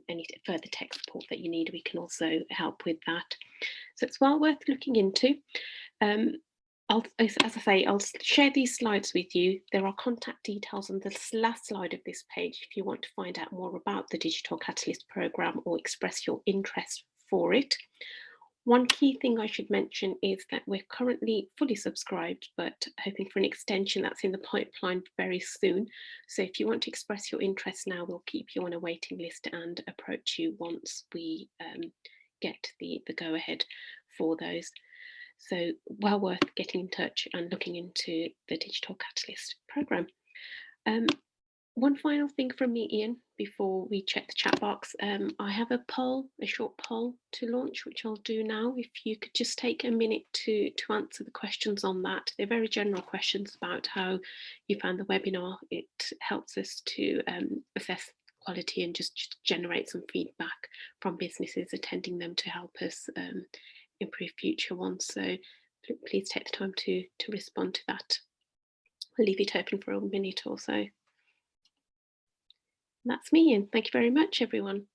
B: any further tech support that you need. We can also help with that. So it's well worth looking into. As I say, I'll share these slides with you. There are contact details on the last slide of this page if you want to find out more about the Digital Catalyst programme or express your interest for it. One key thing I should mention is that we're currently fully subscribed, but hoping for an extension that's in the pipeline very soon. So if you want to express your interest now, we'll keep you on a waiting list and approach you once we get the go-ahead for those. So well worth getting in touch and looking into the Digital Catalyst programme. One final thing from me, Ian, before we check the chat box. I have a short poll to launch, which I'll do now. If you could just take a minute to answer the questions on that. They're very general questions about how you found the webinar. It helps us to assess quality and just generate some feedback from businesses attending them to help us improve future ones. So please take the time to respond to that. I'll leave it open for a minute or so. That's me, and thank you very much, everyone.